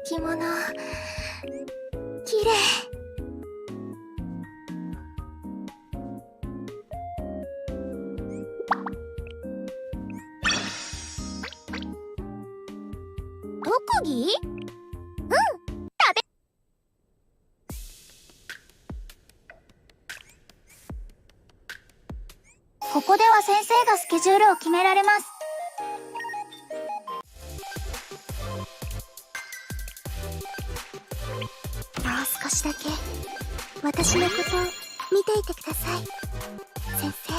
着物きれい。特技？ここでは先生がスケジュールを決められます。もう少しだけ私のことを見ていてください、先生。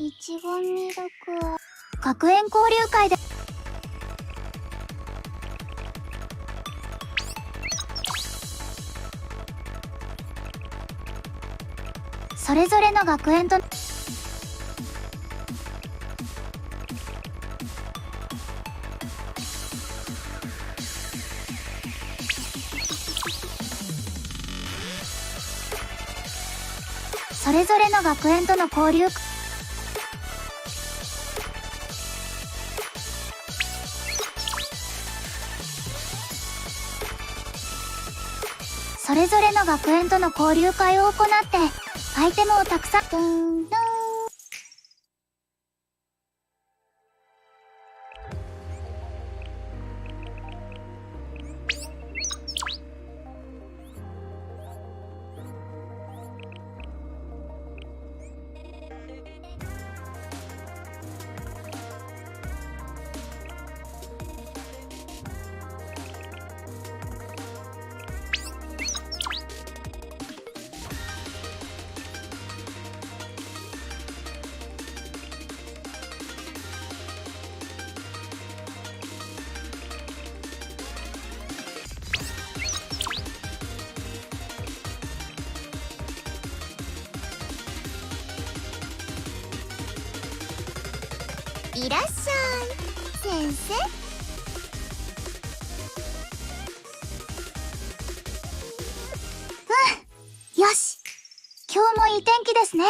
一言未読は学園交流会でそれぞれの学園とそれぞれの学園との交流それぞれの学園との交流会を行ってアイテムをたくさん先生。よし、今日もいい天気ですね。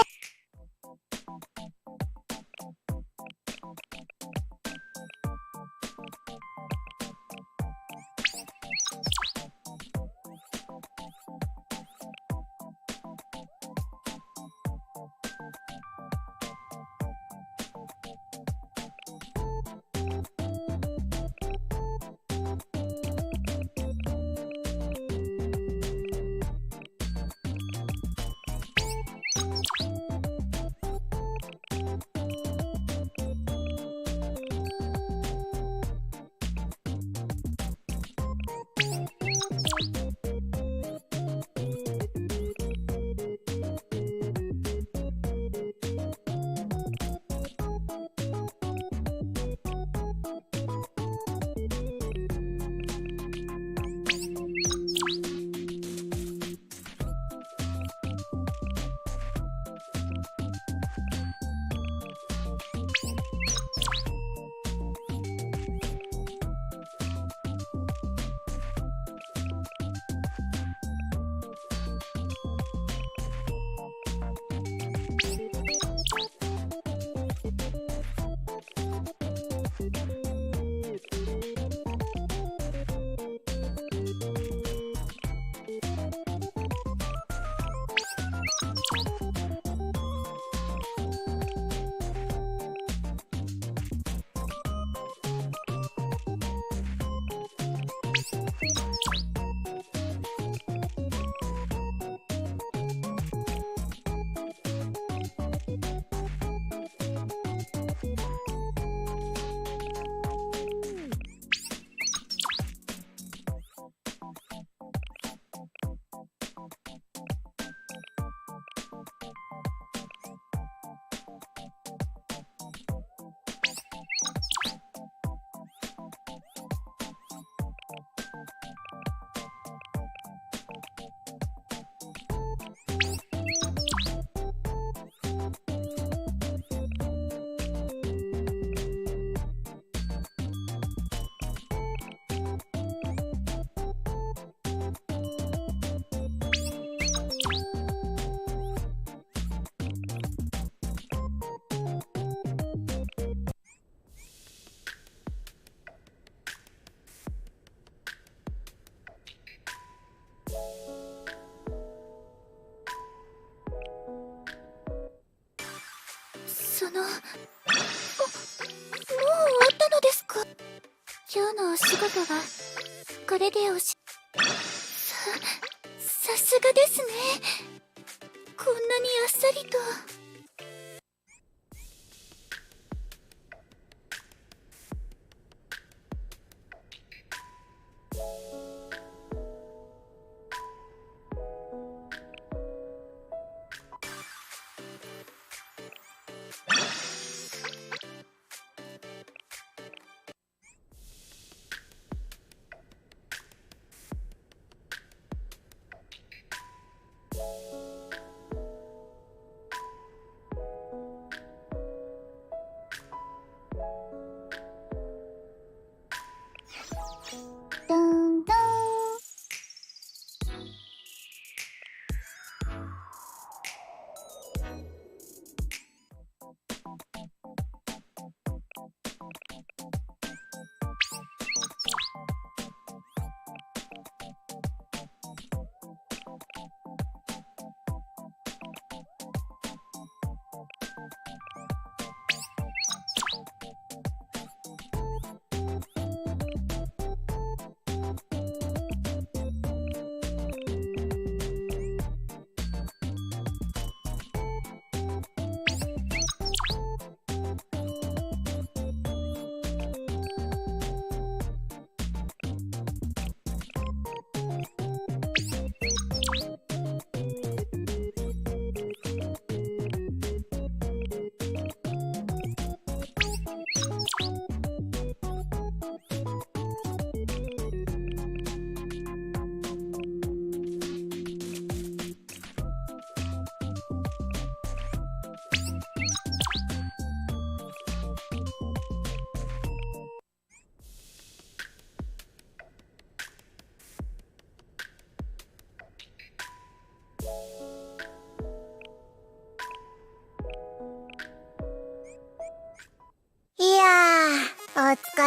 もう終わったのですか？今日のお仕事はこれでさすがですね。こんなにあっさりと。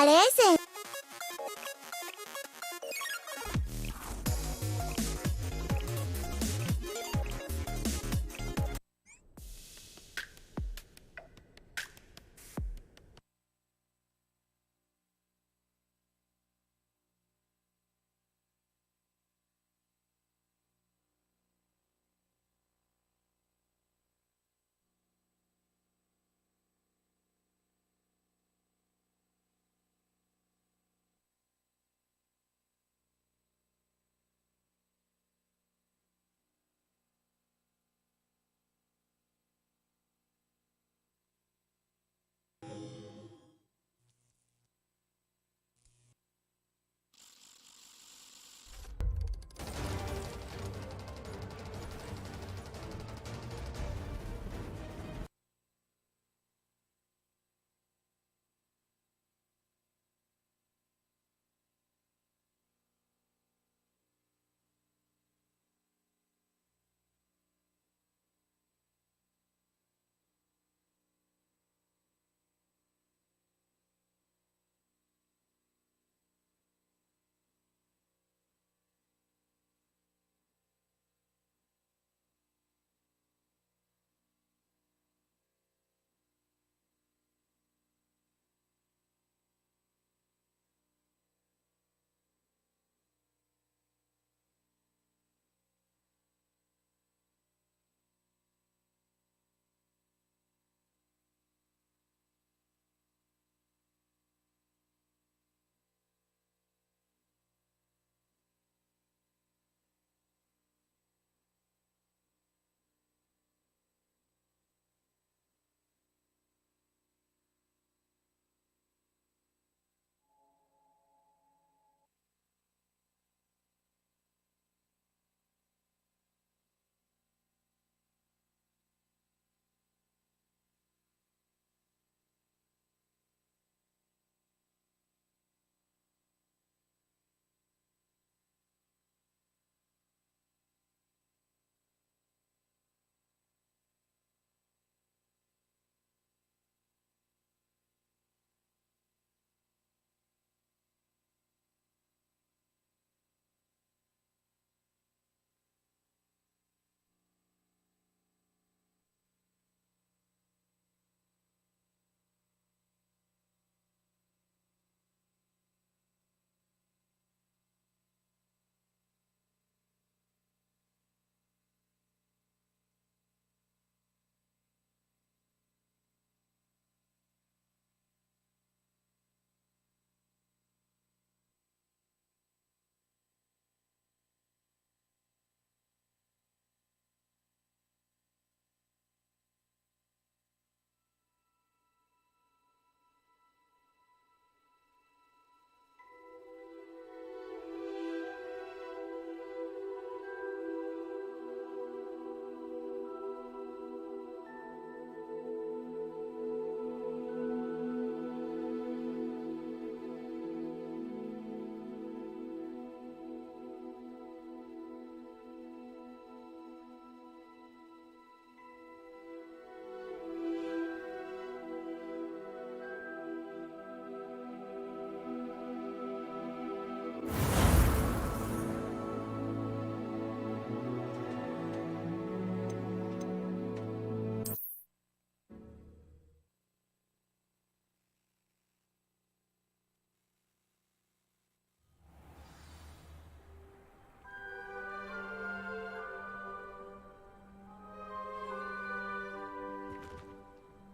れ先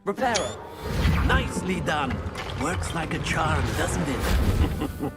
Repairer. Nicely done. Works like a charm, doesn't it?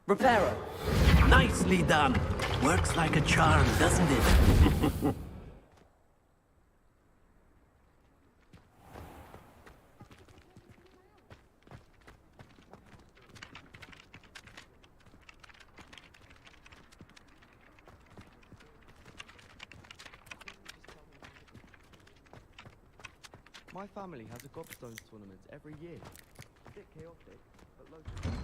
Reparo. Nicely done. Works like a charm, doesn't it? My family has a gobstones tournament every year. A bit chaotic, but local.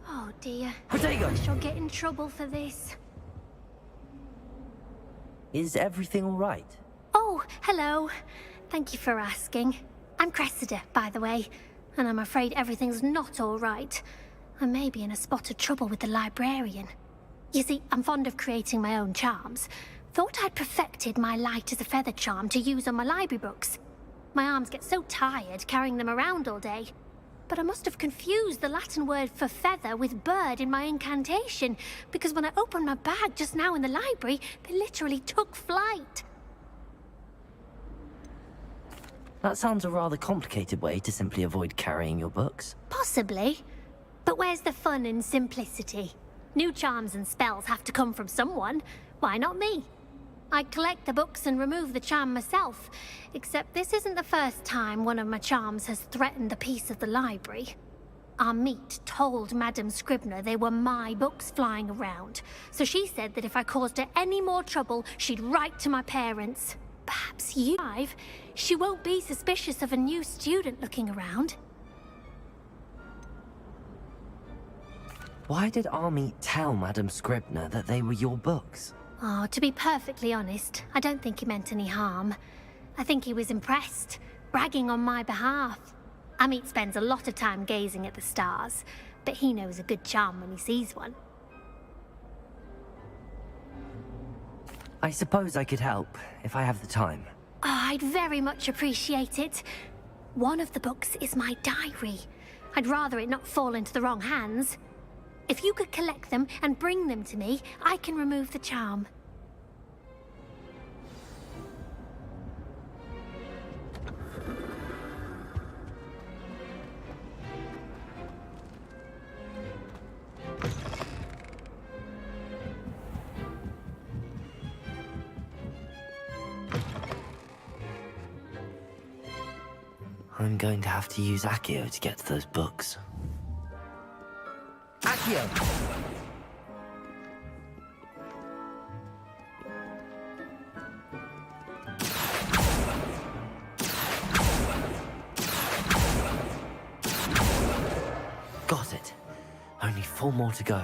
Oh dear. Protego! I shall get in trouble for this. Is everything all right? Oh, hello. Thank you for asking. I'm Cressida, by the way, and I'm afraid everything's not all right. I may be in a spot of trouble with the librarian. You see, I'm fond of creating my own charms. Thought I'd perfected my light as a feather charm to use on my library books. My arms get so tired carrying them around all day. But I must have confused the Latin word for feather with bird in my incantation, because when I opened my bag just now in the library, they literally took flight. That sounds a rather complicated way to simply avoid carrying your books. Possibly. But where's the fun in simplicity? New charms and spells have to come from someone. Why not me? I collect the books and remove the charm myself, except this isn't the first time one of my charms has threatened the peace of the library. Our meet told Madame Scribner they were my books flying around, so she said that if I caused her any more trouble, she'd write to my parents. Perhaps you... She won't be suspicious of a new student looking around. Why did Army tell Madame Scribner that they were your books? Oh, to be perfectly honest, I don't think he meant any harm. I think he was impressed, bragging on my behalf. Amit spends a lot of time gazing at the stars, but he knows a good charm when he sees one. I suppose I could help, if I have the time. Oh, I'd very much appreciate it. One of the books is my diary. I'd rather it not fall into the wrong hands. If you could collect them and bring them to me, I can remove the charm. I'm going to have to use Accio to get to those books. Accio! Got it. Only 4 more to go.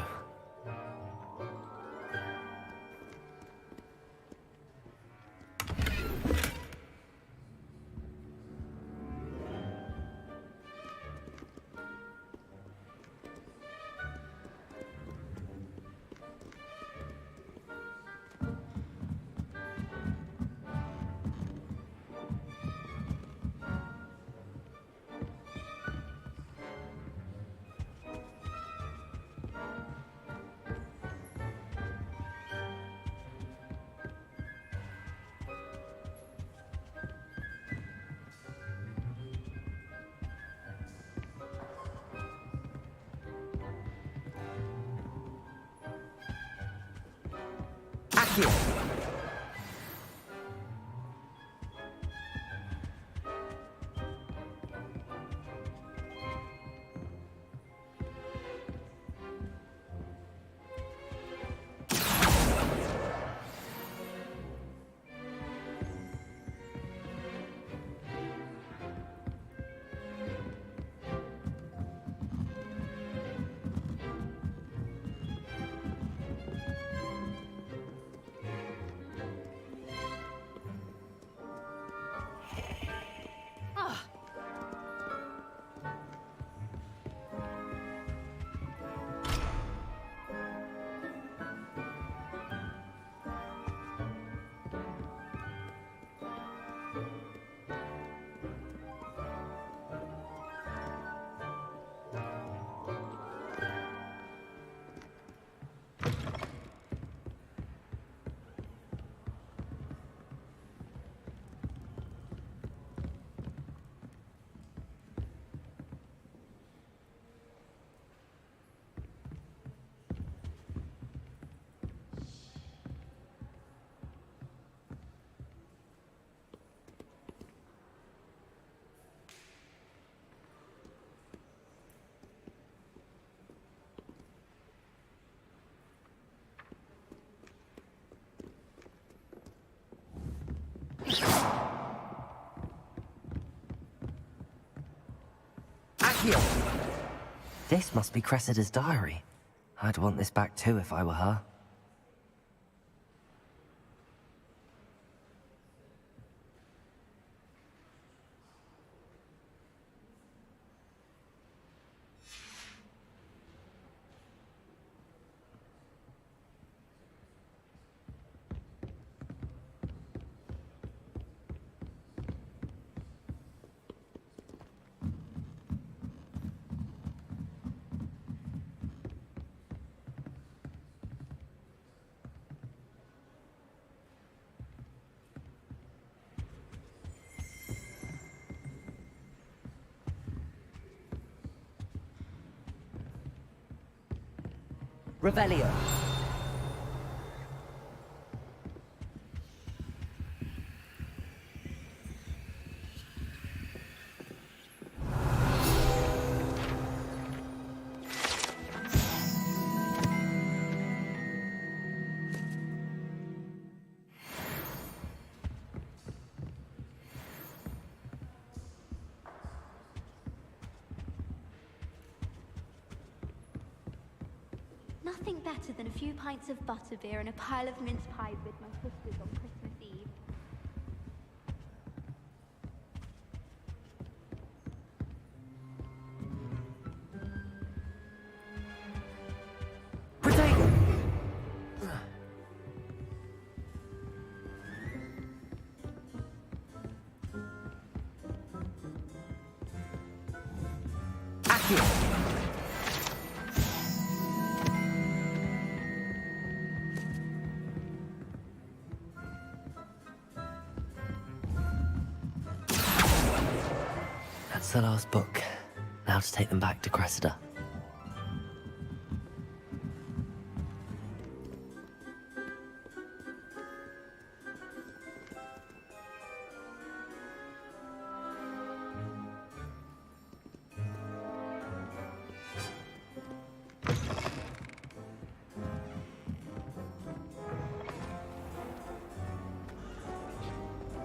Accio! Accio! This must be Cressida's diary. I'd want this back too if I were her. Revelio. Nothing better than a few pints of butterbeer and a pile of mince pies with my sisters on Christmas Eve. Potato! Accio! That's the last book. Now to take them back to Cressida.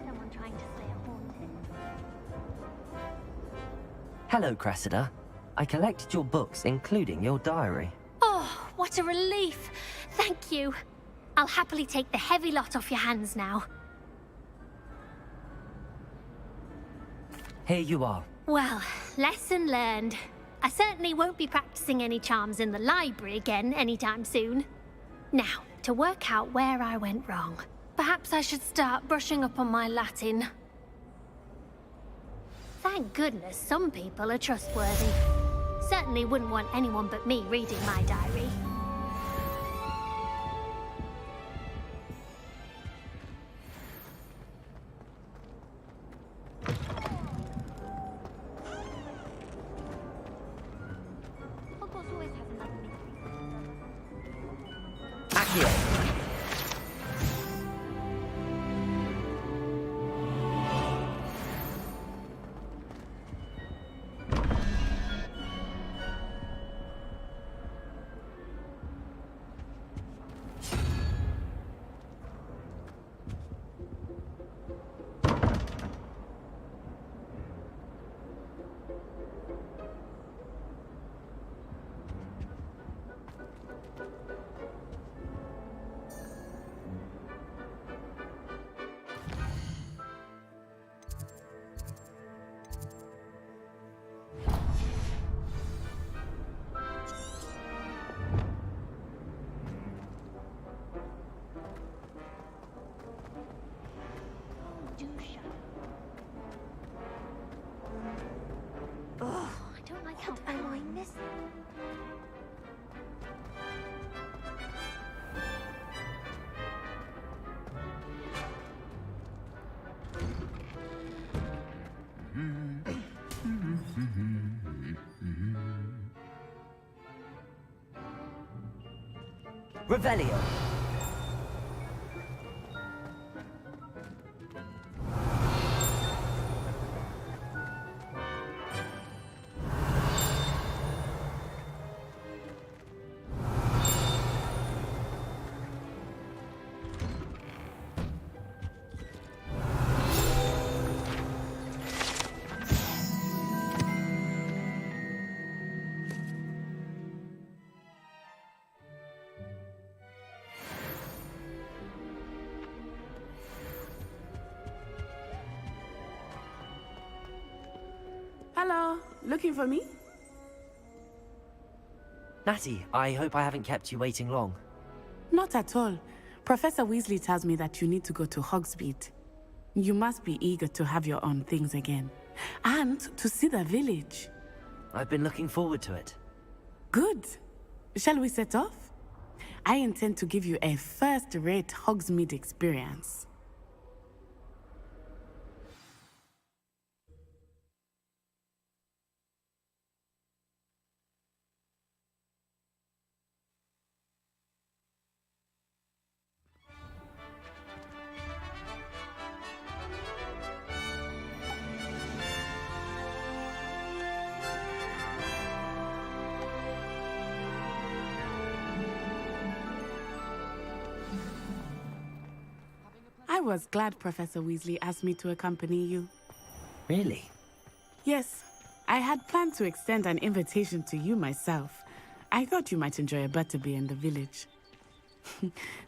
Someone trying to slay a haunted. Hello, Cressida. I collected your books, including your diary. Oh, what a relief. Thank you. I'll happily take the heavy lot off your hands now. Here you are. Well, lesson learned. I certainly won't be practicing any charms in the library again anytime soon. Now, to work out where I went wrong. Perhaps I should start brushing up on my Latin. Thank goodness some people are trustworthy. Certainly wouldn't want anyone but me reading my diary. Hogwarts always has another mystery. Accio! Do shut up. Ugh, I don't like how annoying this. Revelio. Hello, looking for me? Natty, I hope I haven't kept you waiting long. Not at all. Professor Weasley tells me that you need to go to Hogsmeade. You must be eager to have your own things again. And to see the village. I've been looking forward to it. Good. Shall we set off? I intend to give you a first-rate Hogsmeade experience. I was glad Professor Weasley asked me to accompany you. Really? Yes, I had planned to extend an invitation to you myself. I thought you might enjoy a butterbeer in the village.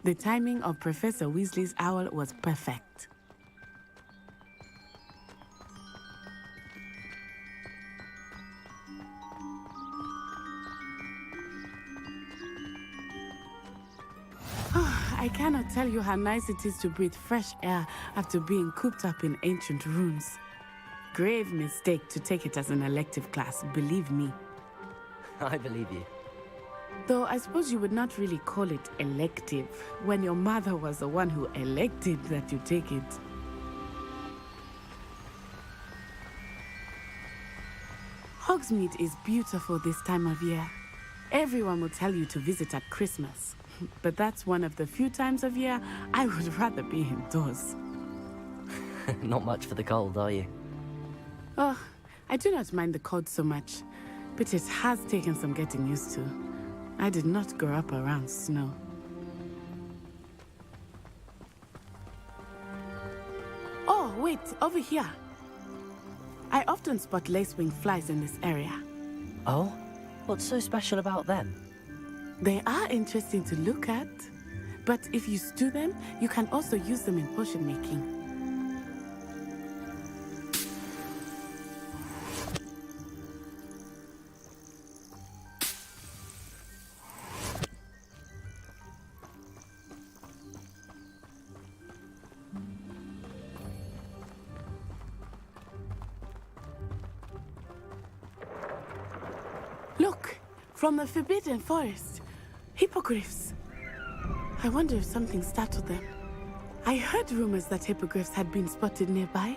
The timing of Professor Weasley's owl was perfect. I cannot tell you how nice it is to breathe fresh air after being cooped up in ancient ruins. Grave mistake to take it as an elective class, believe me. I believe you. Though I suppose you would not really call it elective when your mother was the one who elected that you take it. Hogsmeade is beautiful this time of year. Everyone will tell you to visit at Christmas. But that's one of the few times of year I would rather be indoors. Not much for the cold, are you? Oh, I do not mind the cold so much, but it has taken some getting used to. I did not grow up around snow. Oh, wait, over here. I often spot lacewing flies in this area. Oh? What's so special about them? They are interesting to look at, but if you stew them, you can also use them in potion making. Look, from the Forbidden Forest. Hippogriffs. I wonder if something startled them. I heard rumors that hippogriffs had been spotted nearby.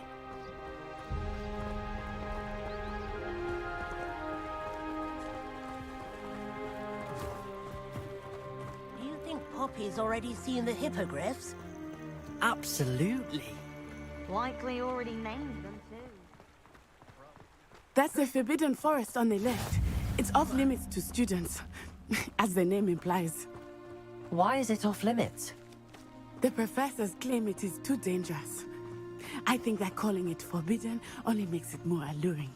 Do you think Poppy's already seen the hippogriffs? Absolutely. Likely already named them too. That's the Forbidden Forest on the left. It's off limits to students, as the name implies. Why is it off limits? The professors claim it is too dangerous. I think that calling it forbidden only makes it more alluring.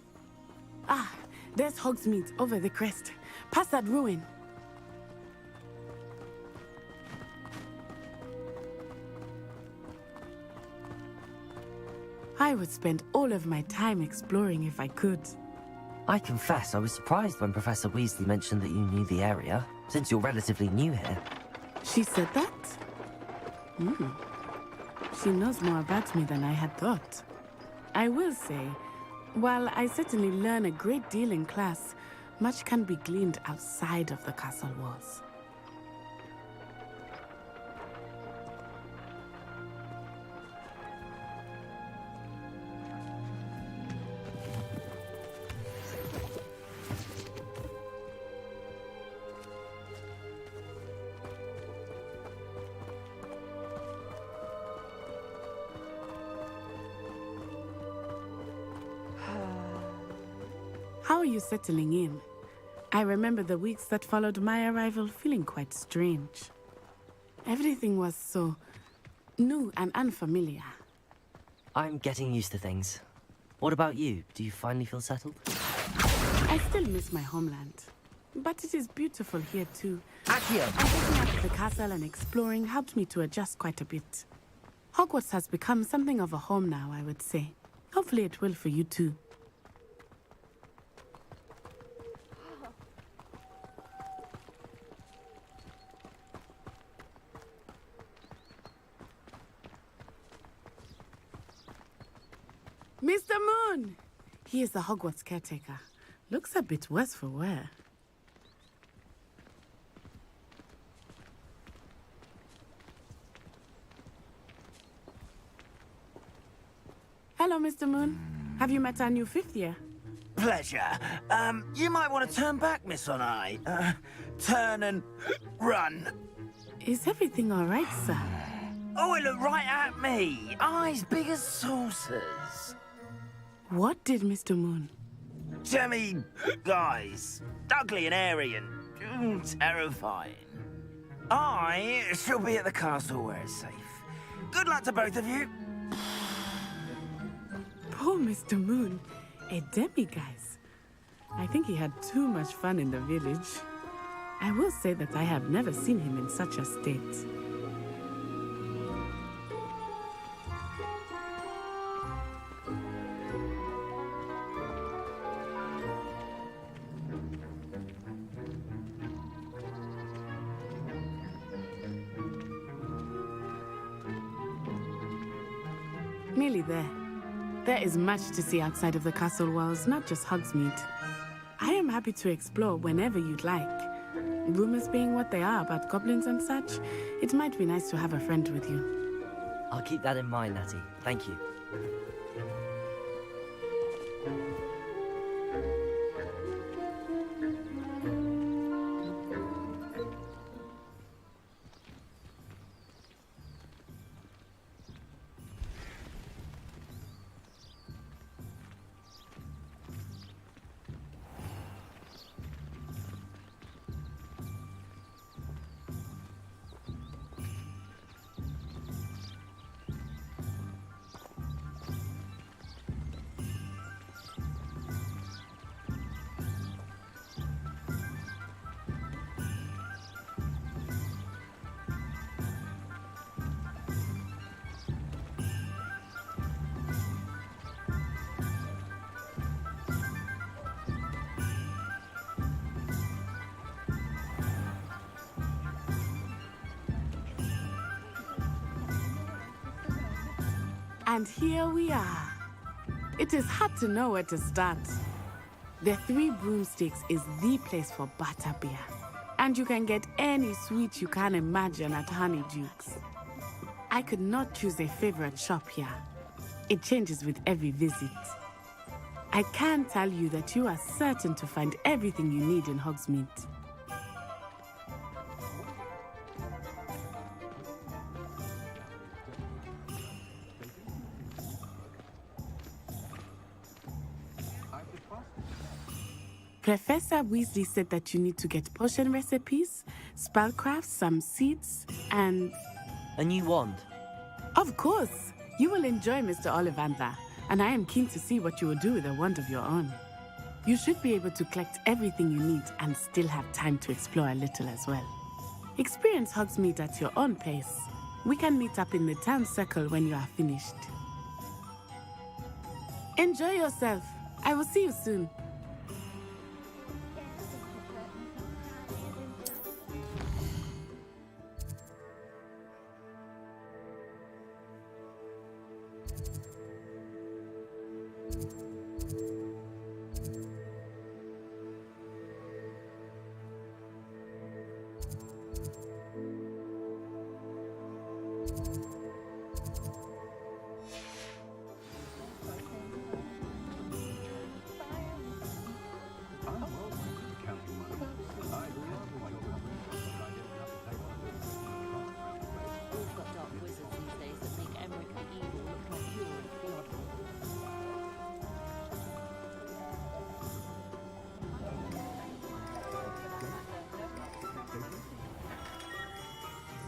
Ah, there's Hogsmeade over the crest, past that ruin. I would spend all of my time exploring if I could. I confess I was surprised when Professor Weasley mentioned that you knew the area, since you're relatively new here. She said that? She knows more about me than I had thought. I will say, while I certainly learn a great deal in class, much can be gleaned outside of the castle walls. How are you settling in? I remember the weeks that followed my arrival feeling quite strange. Everything was so new and unfamiliar. I'm getting used to things. What about you? Do you finally feel settled? I still miss my homeland, but it is beautiful here too. Accio! Getting out of the castle and exploring helped me to adjust quite a bit. Hogwarts has become something of a home now, I would say. Hopefully it will for you too. Mr. Moon! He is the Hogwarts caretaker. Looks a bit worse for wear. Hello, Mr. Moon. Have you met our new fifth year? Pleasure. You might want to turn back, Miss Onai. Turn and run. Is everything all right, sir? Oh, it looked right at me. Eyes big as saucers. What did Mr. Moon? Jemmy guys. Ugly and airy and terrifying. I shall be at the castle where it's safe. Good luck to both of you. Poor Mr. Moon. A demi-guise. I think he had too much fun in the village. I will say that I have never seen him in such a state. Nearly there. There is much to see outside of the castle walls, not just Hogsmeade. I am happy to explore whenever you'd like. Rumors being what they are about goblins and such, it might be nice to have a friend with you. I'll keep that in mind, Natty. Thank you. And here we are. It is hard to know where to start. The Three Broomsticks is the place for butterbeer. And you can get any sweet you can imagine at Honeydukes. I could not choose a favorite shop here. It changes with every visit. I can tell you that you are certain to find everything you need in Hogsmeade. Professor Weasley said that you need to get potion recipes, spellcraft, some seeds, and... A new wand. Of course! You will enjoy Mr. Ollivander, and I am keen to see what you will do with a wand of your own. You should be able to collect everything you need and still have time to explore a little as well. Experience Hogsmeade at your own pace. We can meet up in the town circle when you are finished. Enjoy yourself. I will see you soon.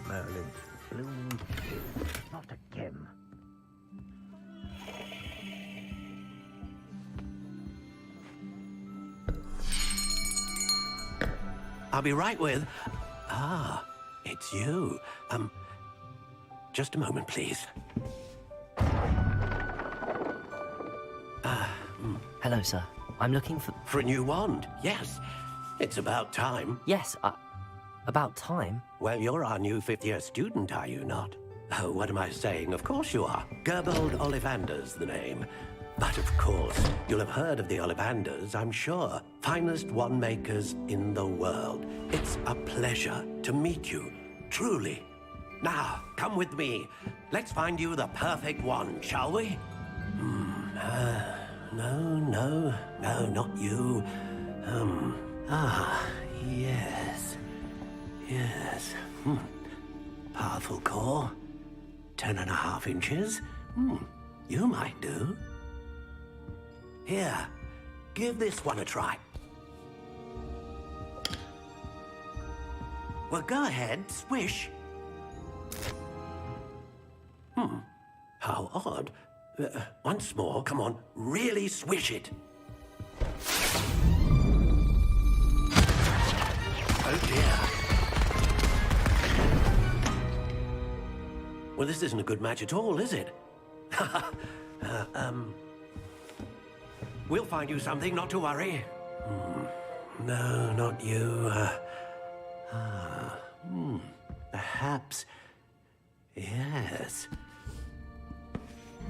Merlin, bloom, not again. I'll be right with... Ah, it's you. Just a moment, please. Hello, sir. I'm looking for... For a new wand, yes. It's about time. Yes, about time. Well, you're our new fifth-year student, are you not? Oh, what am I saying? Of course you are. Gerbold Ollivander's the name. But of course, you'll have heard of the Ollivanders, I'm sure. Finest wand makers in the world. It's a pleasure to meet you, truly. Now, come with me. Let's find you the perfect wand, shall we? No, not you. Yes. Powerful core. 10.5 inches. You might do. Here, give this one a try. Well, go ahead, swish. How odd. Once more, come on, really swish it. Oh dear. Well, this isn't a good match at all, is it? We'll find you something, not to worry. No, not you. Perhaps. Yes.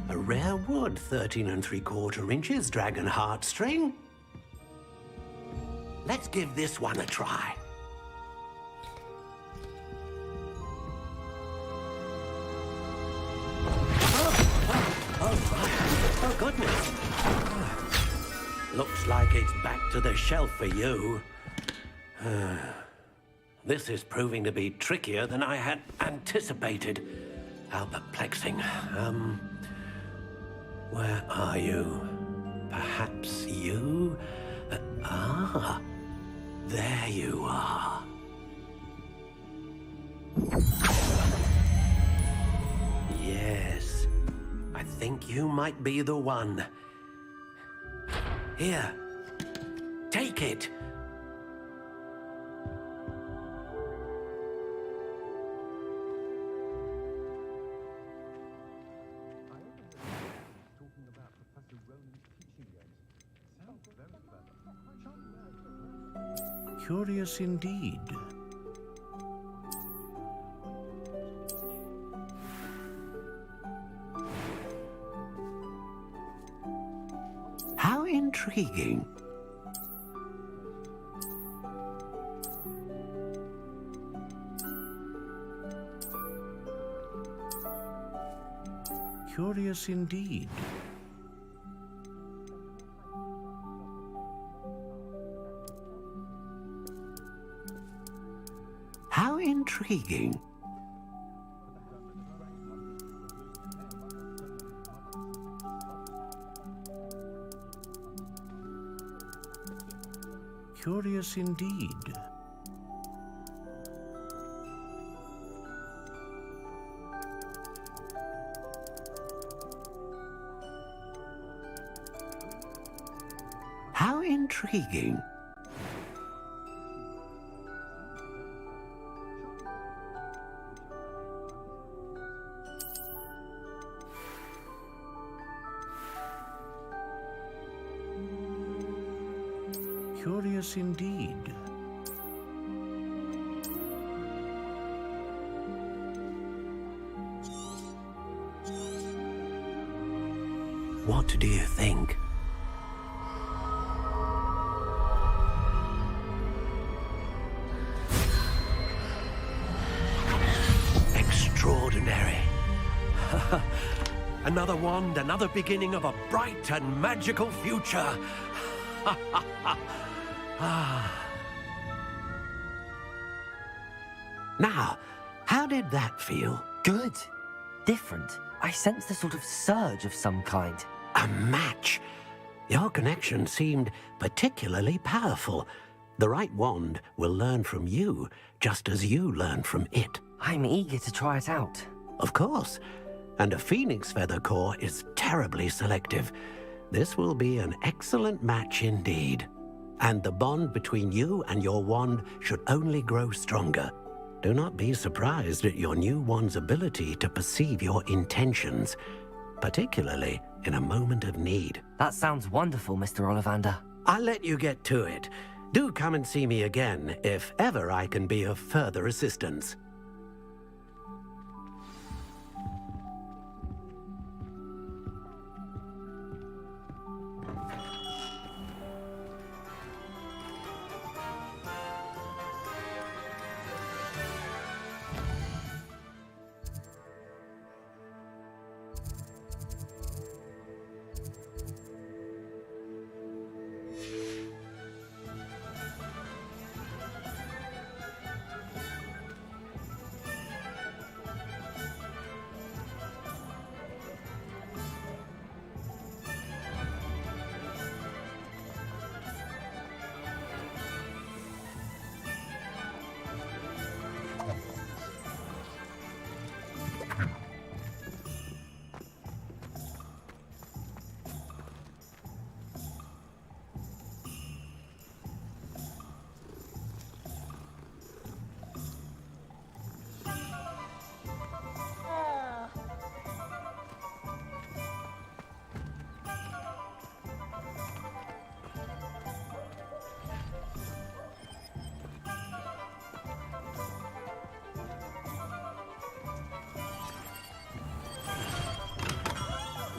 A rare wood, 13 3/4 inches, dragon heartstring. Let's give this one a try. Oh, goodness. Looks like it's back to the shelf for you. This is proving to be trickier than I had anticipated. How perplexing. Where are you? Perhaps you? There you are. Yes, I think you might be the one. Here, take it. Curious indeed. How intriguing. Curious indeed. How intriguing. Curious indeed. How intriguing. Curious indeed. What do you think? Extraordinary. Another wand, another beginning of a bright and magical future. Now, how did that feel? Good. Different. I sensed a sort of surge of some kind. A match. Your connection seemed particularly powerful. The right wand will learn from you, just as you learn from it. I'm eager to try it out. Of course. And a phoenix feather core is terribly selective. This will be an excellent match indeed. And the bond between you and your wand should only grow stronger. Do not be surprised at your new wand's ability to perceive your intentions, particularly in a moment of need. That sounds wonderful, Mr. Ollivander. I'll let you get to it. Do come and see me again if ever I can be of further assistance.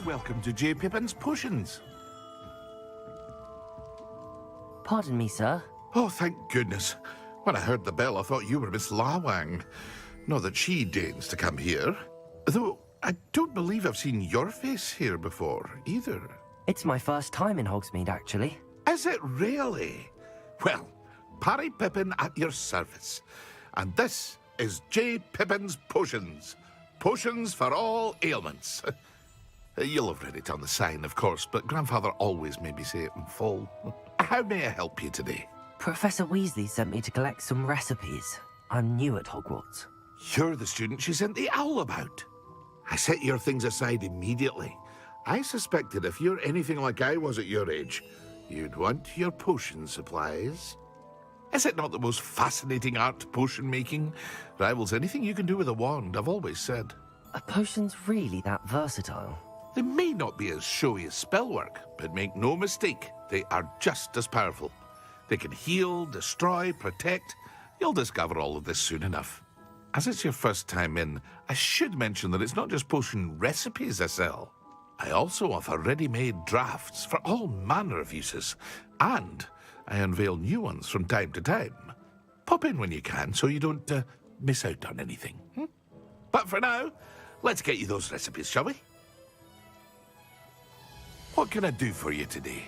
welcome to J. Pippin's Potions. Pardon me, sir. Oh, thank goodness. When I heard the bell, I thought you were Miss Lawang. Not that she deigns to come here. Though, I don't believe I've seen your face here before, either. It's my first time in Hogsmeade, actually. Is it really? Well, Parry Pippin at your service. And this is J. Pippin's Potions. Potions for all ailments. You'll have read it on the sign, of course, but Grandfather always made me say it in full. How may I help you today? Professor Weasley sent me to collect some recipes. I'm new at Hogwarts. You're the student she sent the owl about. I set your things aside immediately. I suspected if you're anything like I was at your age, you'd want your potion supplies. Is it not the most fascinating art, potion making? Rivals anything you can do with a wand, I've always said. Are potions really that versatile? They may not be as showy as spellwork, but make no mistake, they are just as powerful. They can heal, destroy, protect. You'll discover all of this soon enough. As it's your first time in, I should mention that it's not just potion recipes I sell. I also offer ready-made drafts for all manner of uses, and I unveil new ones from time to time. Pop in when you can so you don't miss out on anything. But for now, let's get you those recipes, shall we? What can I do for you today?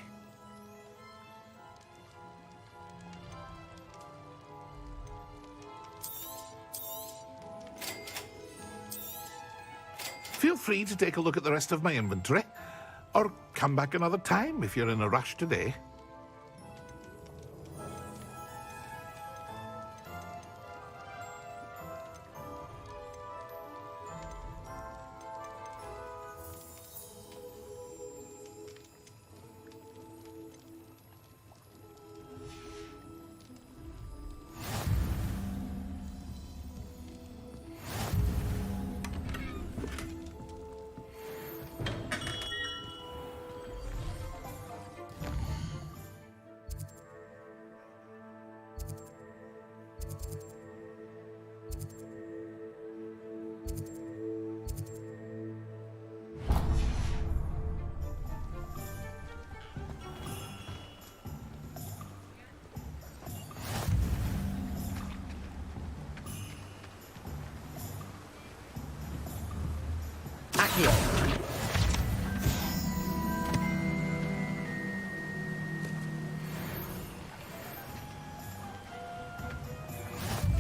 Feel free to take a look at the rest of my inventory, or come back another time if you're in a rush today.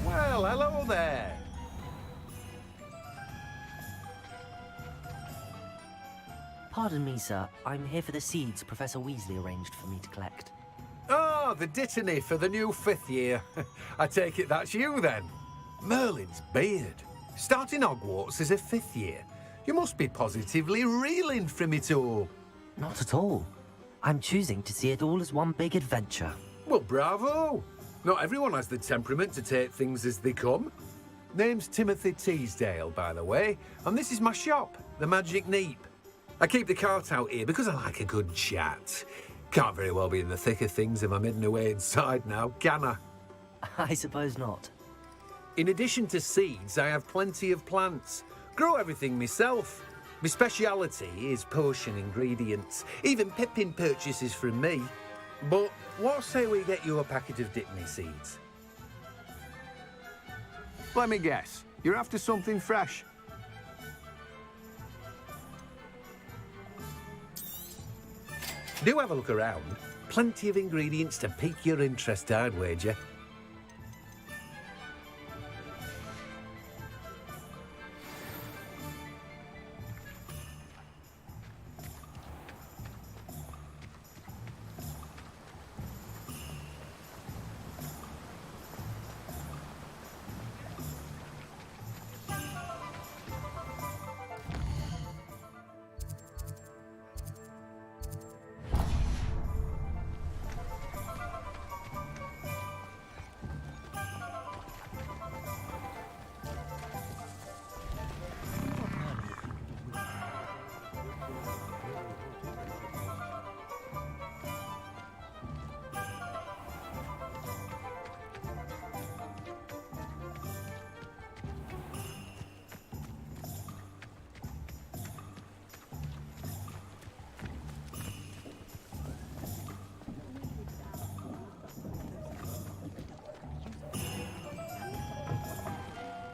Well, hello there. Pardon me, sir. I'm here for the seeds Professor Weasley arranged for me to collect. Oh, the dittany for the new 5th year. I take it that's you, then. Merlin's beard. Starting Hogwarts as a 5th year. You must be positively reeling from it all. Not at all. I'm choosing to see it all as one big adventure. Well, bravo. Not everyone has the temperament to take things as they come. Name's Timothy Teasdale, by the way, and this is my shop, the Magic Neep. I keep the cart out here because I like a good chat. Can't very well be in the thick of things if I'm hidden away inside now, can I? I suppose not. In addition to seeds, I have plenty of plants. Grow everything myself. My speciality is potion ingredients. Even Pippin purchases from me. But what say we get you a packet of Dittany seeds? Let me guess. You're after something fresh. Do have a look around. Plenty of ingredients to pique your interest, I'd wager.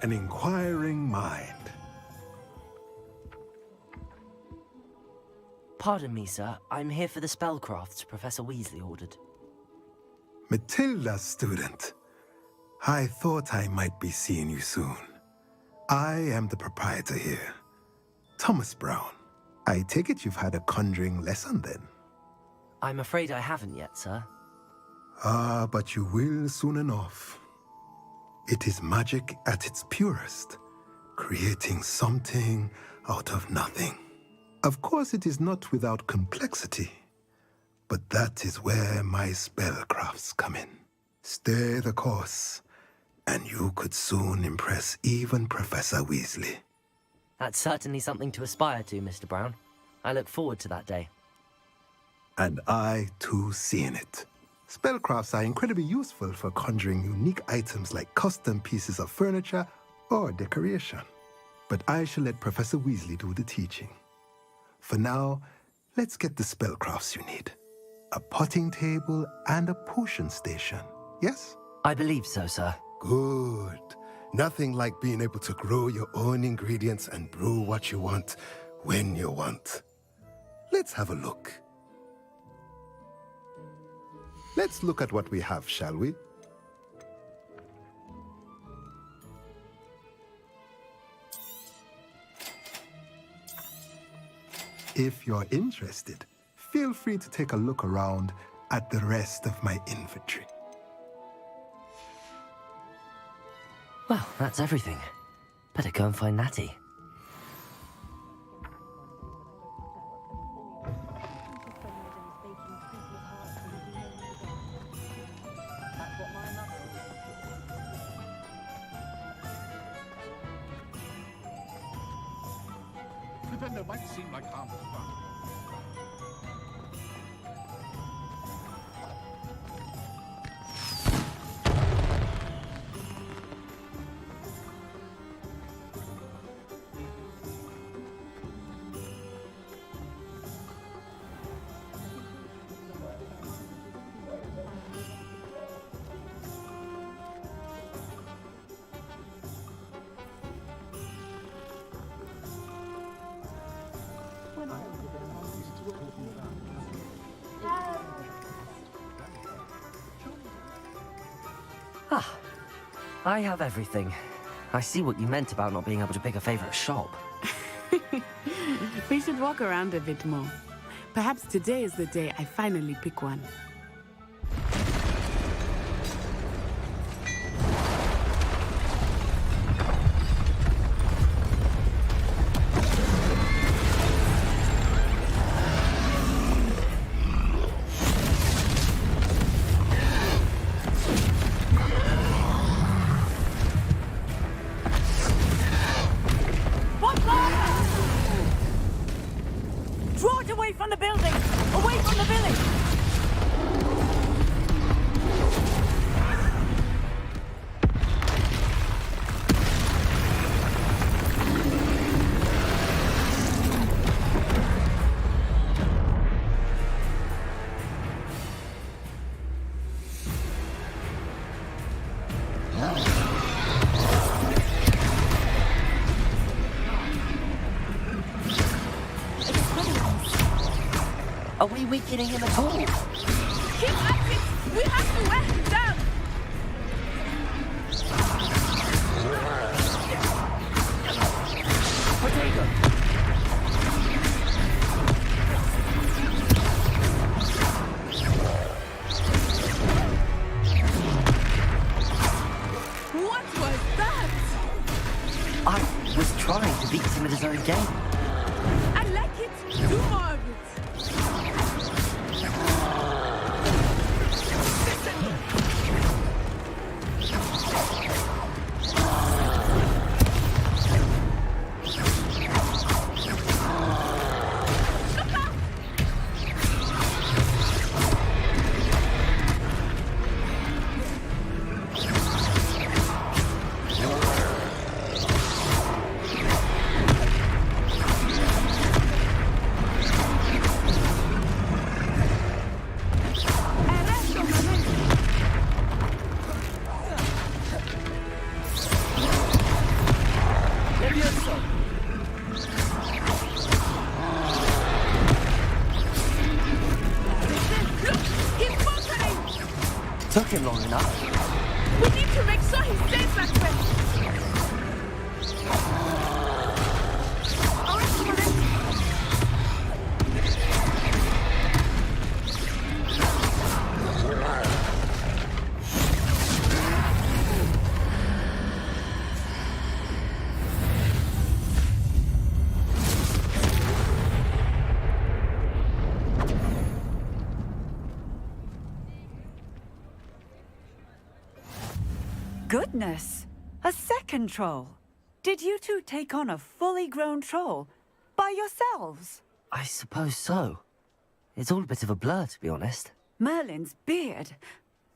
an inquiring mind. Pardon me, sir. I'm here for the spellcrafts Professor Weasley ordered. Matilda's student. I thought I might be seeing you soon. I am the proprietor here, Thomas Brown. I take it you've had a conjuring lesson then? I'm afraid I haven't yet, sir. Ah, but you will soon enough. It is magic at its purest, creating something out of nothing. Of course, it is not without complexity, but that is where my spellcrafts come in. Stay the course, and you could soon impress even Professor Weasley. That's certainly something to aspire to, Mr. Brown. I look forward to that day. And I, too, seeing it. Spellcrafts are incredibly useful for conjuring unique items like custom pieces of furniture or decoration. But I shall let Professor Weasley do the teaching. For now, let's get the spellcrafts you need. A potting table and a potion station, yes? I believe so, sir. Good. Nothing like being able to grow your own ingredients and brew what you want when you want. Let's have a look. Let's look at what we have, shall we? If you're interested, feel free to take a look around at the rest of my inventory. Well, that's everything. Better go and find Natty. Pretend it might seem like harmless fun. Ah, I have everything. I see what you meant about not being able to pick a favorite shop. We should walk around a bit more. Perhaps today is the day I finally pick one. Draw it away from the building! Away from the village! Are we weakening him at all? Keep at it! We have to wear him down! Potato! What was that? I was trying to beat him at his own game. I like it! Do more of it! Took him long enough. We need to make sure he stays that way. All right, Merlin. Goodness! A second troll. Did you two take on a fully grown troll by yourselves? I suppose so. It's all a bit of a blur, to be honest. Merlin's beard.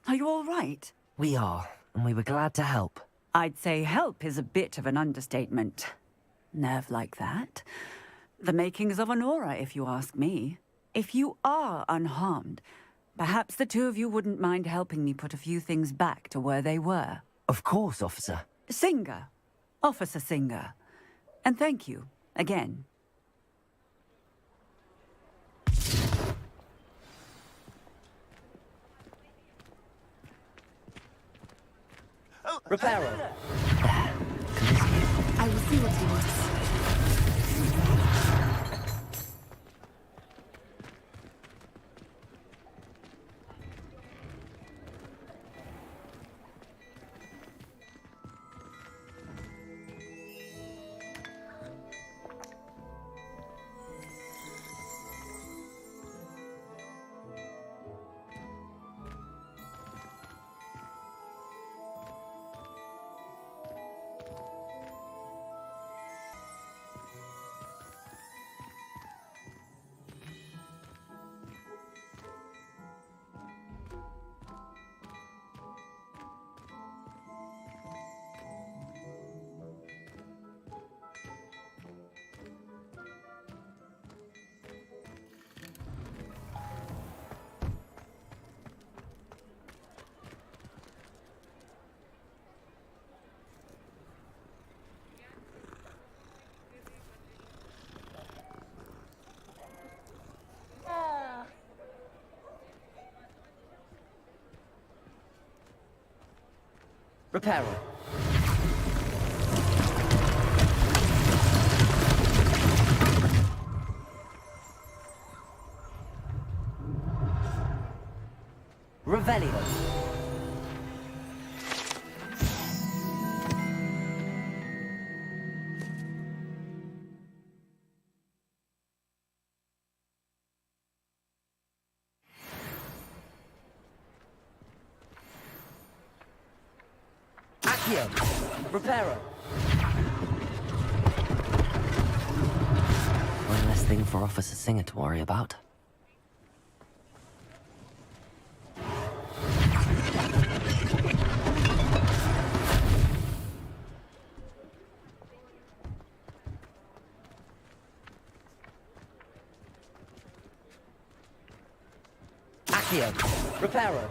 Are you all right? We are, and we were glad to help. I'd say help is a bit of an understatement. Nerve like that. The makings of an aura, if you ask me. If you are unharmed, perhaps the two of you wouldn't mind helping me put a few things back to where they were. Of course, officer. Singer. Officer Singer. And thank you, again. Reparo. I will see what he wants. Reparo. Revelio. Reparo. One less thing for Officer Singer to worry about. Accio. Reparo.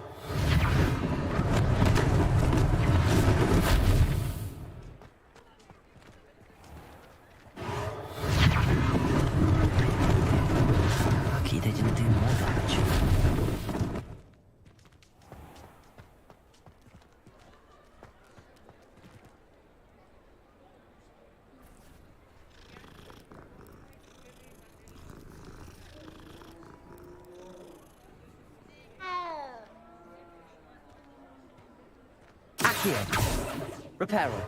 They didn't do more damage. Accio. Reparo.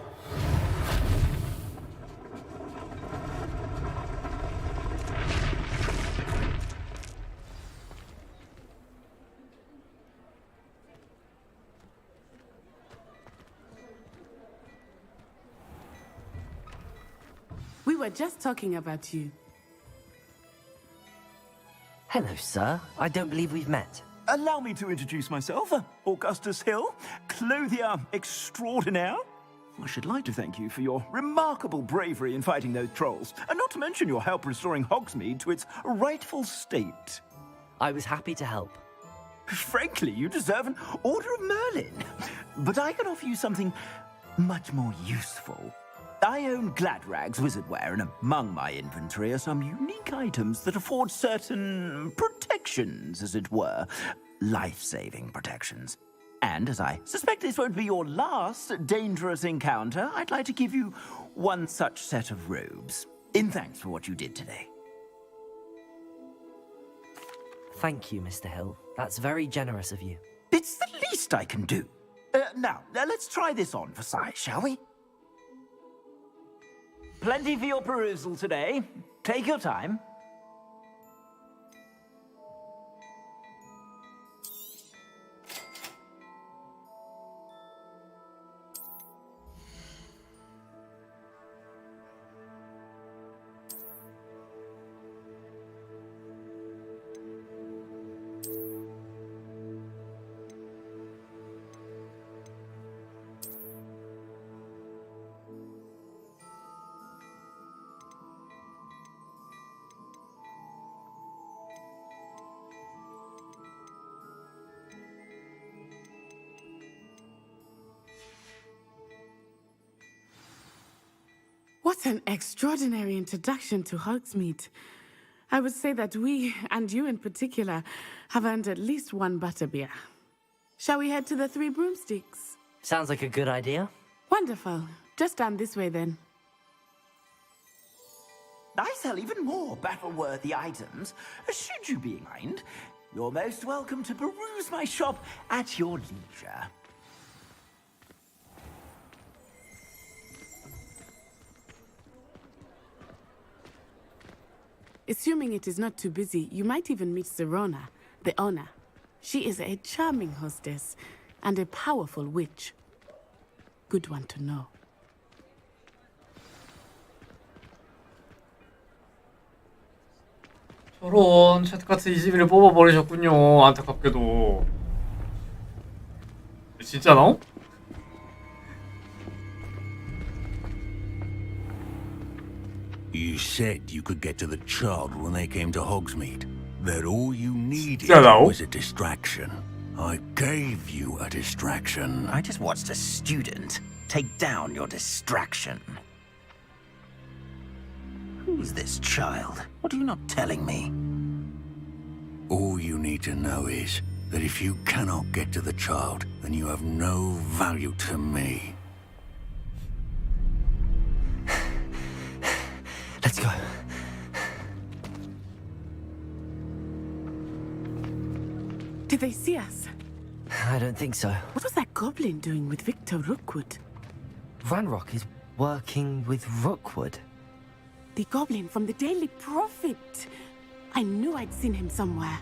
We were just talking about you. Hello, sir. I don't believe we've met. Allow me to introduce myself, Augustus Hill, clothier extraordinaire. I should like to thank you for your remarkable bravery in fighting those trolls, and not to mention your help restoring Hogsmeade to its rightful state. I was happy to help. Frankly, you deserve an Order of Merlin. But I can offer you something much more useful. I own Gladrag's wizardware, and among my inventory are some unique items that afford certain protections, as it were. Life-saving protections. And as I suspect this won't be your last dangerous encounter, I'd like to give you one such set of robes, in thanks for what you did today. Thank you, Mr. Hill. That's very generous of you. It's the least I can do. Now, let's try this on for size, shall we? Plenty for your perusal today. Take your time. What an extraordinary introduction to Hogsmeade. I would say that we, and you in particular, have earned at least one butterbeer. Shall we head to the Three Broomsticks? Sounds like a good idea. Wonderful. Just down this way then. I sell even more battle-worthy items. Should you be inclined, you're most welcome to peruse my shop at your leisure. Assuming it is not too busy, you might even meet Serona, the owner. She is a charming hostess and a powerful witch. Good one to know. 저런 챗카트 21을 뽑아버리셨군요. 안타깝게도. 진짜 나오? You said you could get to the child when they came to Hogsmeade. That all you needed Hello. was a distraction. I gave you a distraction. I just watched a student take down your distraction. Who's this child? What are you not telling me? All you need to know is that if you cannot get to the child, then you have no value to me. Let's go. Did they see us? I don't think so. What was that goblin doing with Victor Rookwood? Ranrock is working with Rookwood. The goblin from the Daily Prophet. I knew I'd seen him somewhere.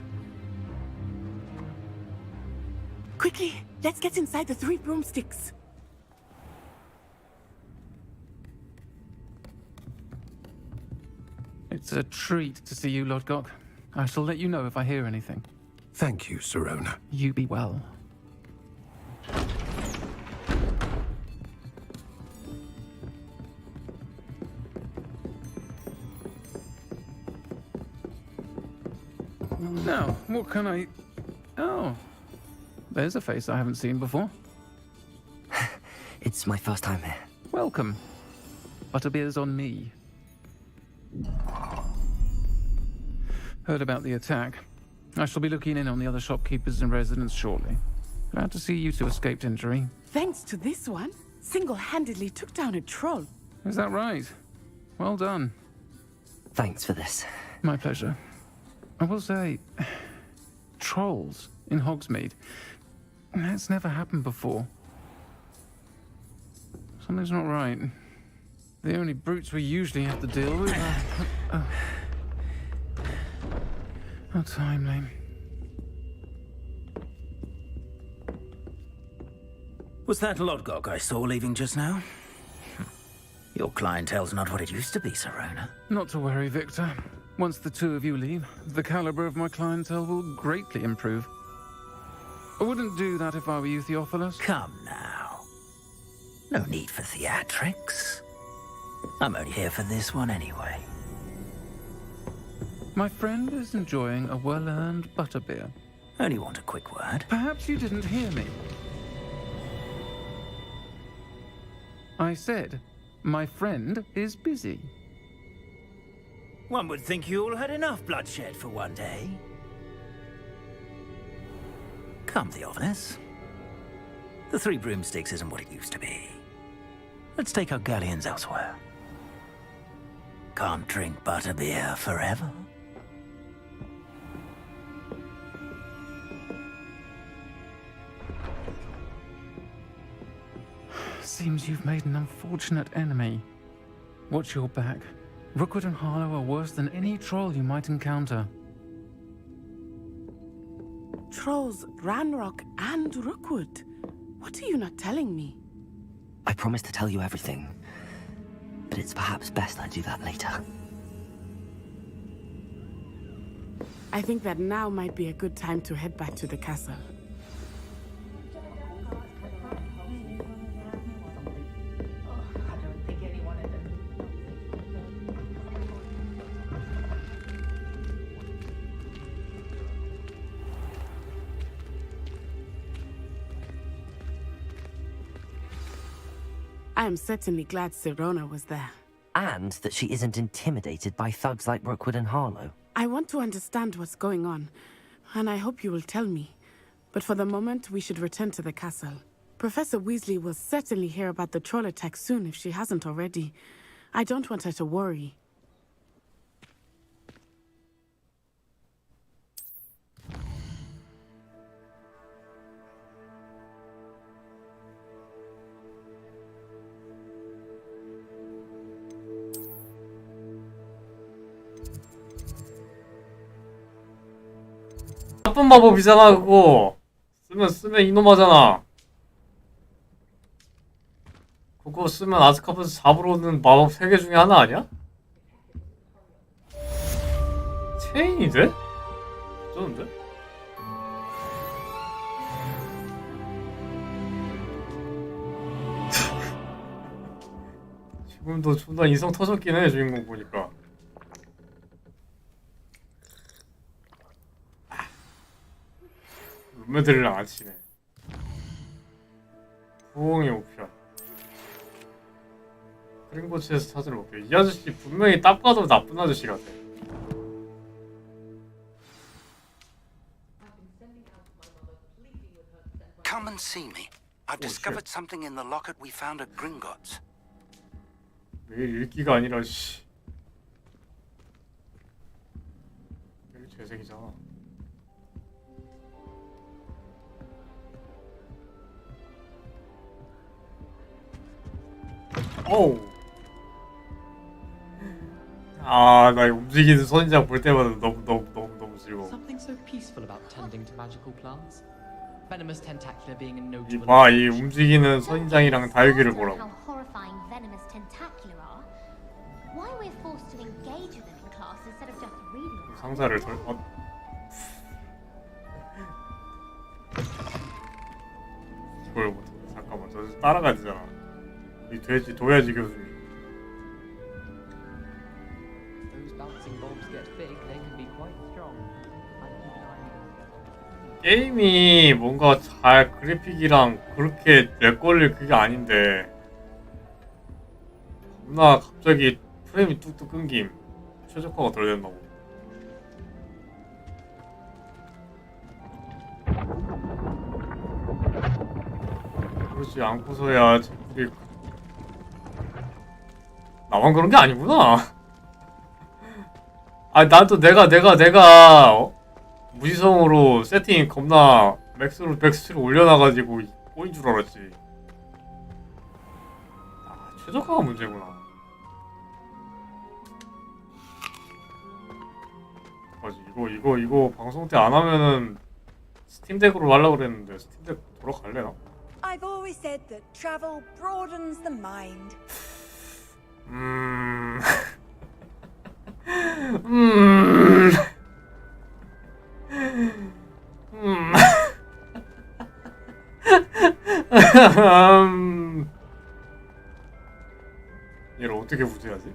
Quickly, let's get inside the Three Broomsticks. It's a treat to see you, Lodgok. I shall let you know if I hear anything. Thank you, Serona. You be well. Now, what can I... Oh, there's a face I haven't seen before. It's my first time here. Welcome. Butterbeer's on me. Heard about the attack. I shall be looking in on the other shopkeepers and residents shortly. Glad to see you two escaped injury. Thanks to this one, single-handedly took down a troll. Is that right? Well done. Thanks for this. My pleasure. I will say, trolls in Hogsmeade. That's never happened before. Something's not right. The only brutes we usually have to deal with are... How timely. Was that Lodgok I saw leaving just now? Your clientele's not what it used to be, Serona. Not to worry, Victor. Once the two of you leave, the caliber of my clientele will greatly improve. I wouldn't do that if I were you, Theophilus. Come now. No need for theatrics. I'm only here for this one anyway. My friend is enjoying a well-earned butterbeer. Only want a quick word. Perhaps you didn't hear me. I said, my friend is busy. One would think you all had enough bloodshed for one day. Come, Theophilus. The Three Broomsticks isn't what it used to be. Let's take our galleons elsewhere. Can't drink butterbeer forever. Seems you've made an unfortunate enemy. Watch your back. Rookwood and Harlow are worse than any troll you might encounter. Trolls, Ranrock, and Rookwood. What are you not telling me? I promised to tell you everything, but it's perhaps best I do that later. I think that now might be a good time to head back to the castle. I am certainly glad Sirona was there. And that she isn't intimidated by thugs like Rookwood and Harlow. I want to understand what's going on, and I hope you will tell me. But for the moment, we should return to the castle. Professor Weasley will certainly hear about the troll attack soon if she hasn't already. I don't want her to worry. 나쁜 마법이잖아 그거. 쓰면 이놈하잖아. 그거 쓰면 아즈카반에서 잡으러 오는 마법 3개 중에 하나 아니야? 체인이 돼? 어쩌는데? 지금도 존나 인성 터졌긴 해 주인공 보니까. 룸메들이랑 안 치네. 부엉이 옵션. 크림고치에서 찾으러 올게. 이 아저씨 분명히 딱 봐도 나쁜 아저씨 같아. Come and see me. I've discovered something in the locket we found at Gringotts. 매일 읽기가 아니라 씨. 여기 재생이잖아. 어우. 아, 나 움직이는 선인장 볼 때마다 너무 즐거워. Something so peaceful about tending to magical plants. Venomous tentacular being a notable. 봐, 이 움직이는 선인장이랑 다육이를 보라고. How horrifying venomous tentacular are. Why we're forced to engage with them in class instead of just reading. 상자를 덜. 이걸 못해. 잠깐만, 저 따라가야 되잖아. 이 돼지 도야지 교수님. Those bouncing bulbs get big, they can be quite strong. 게임이 뭔가 잘 그래픽이랑 그렇게 렉 걸릴 그게 아닌데 겁나 갑자기 프레임이 뚝뚝 끊김. 최적화가 덜 된다고. 그렇지 않고서야 우리 나만 그런 게 아니구나. 아, 난 또 내가 무지성으로 세팅 겁나 맥스로 올려놔가지고 꼬인 줄 알았지. 아, 최적화가 문제구나. 맞지, 이거 방송 때 안 하면은 스팀덱으로 하려고 그랬는데 스팀덱 돌아갈래나? I've always said that travel broadens the mind. 얘를 어떻게 부제하지?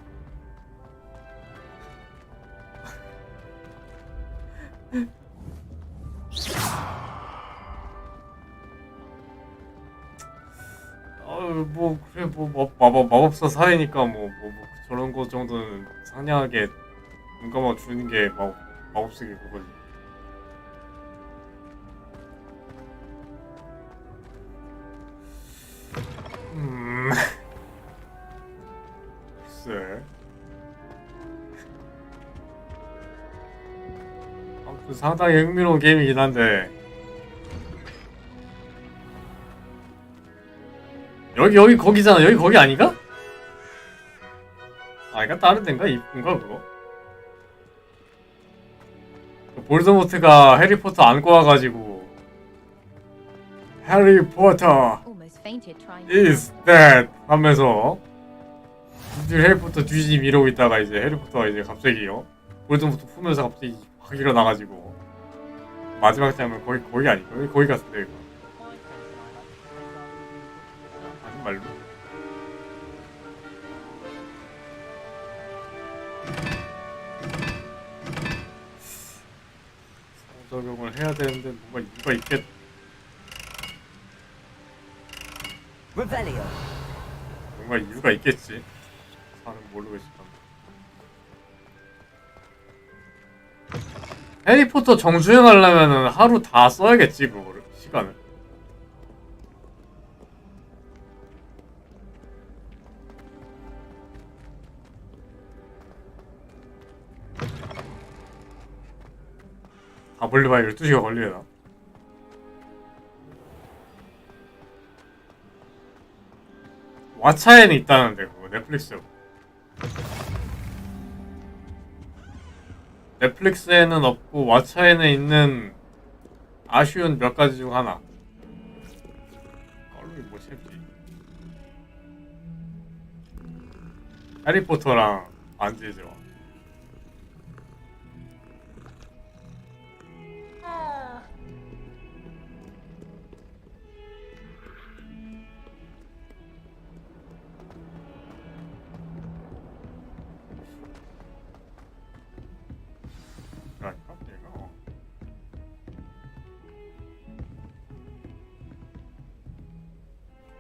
뭐 그래 뭐 마법사 사이니까 뭐 저런 거 정도는 상냥하게 눈 감아 주는 게 마법 쓰기 그거지. 상당히 흥미로운 게임이긴 한데 여기 거기잖아. 여기 거기 아닌가? 아 이거 다른 데인가? 이쁜가 그거? 볼드모트가 해리포터 안고 와가지고 해리포터 is dead 하면서 해리포터 뒤집 이러고 있다가 이제 해리포터가 이제 갑자기요 볼드모트 풀면서 갑자기 확 일어나가지고 마지막 장면 거기 아닐까? 거기 갔을 때 이거 정말로 적용을 해야 되는데 뭔가 이유가 있겠. 뭔가 이유가 있겠지. 사는 모르겠지만. 해리포터 정주행 하려면은 하루 다 써야겠지 그거를 시간을. 다 볼리바이 12시가 걸리려나? 왓챠에는 있다는데 그거 넷플릭스. 넷플릭스에는 없고 왓챠에는 있는 아쉬운 몇 가지 중 하나. 얼굴이 뭐 채지? 해리포터랑 반지죠.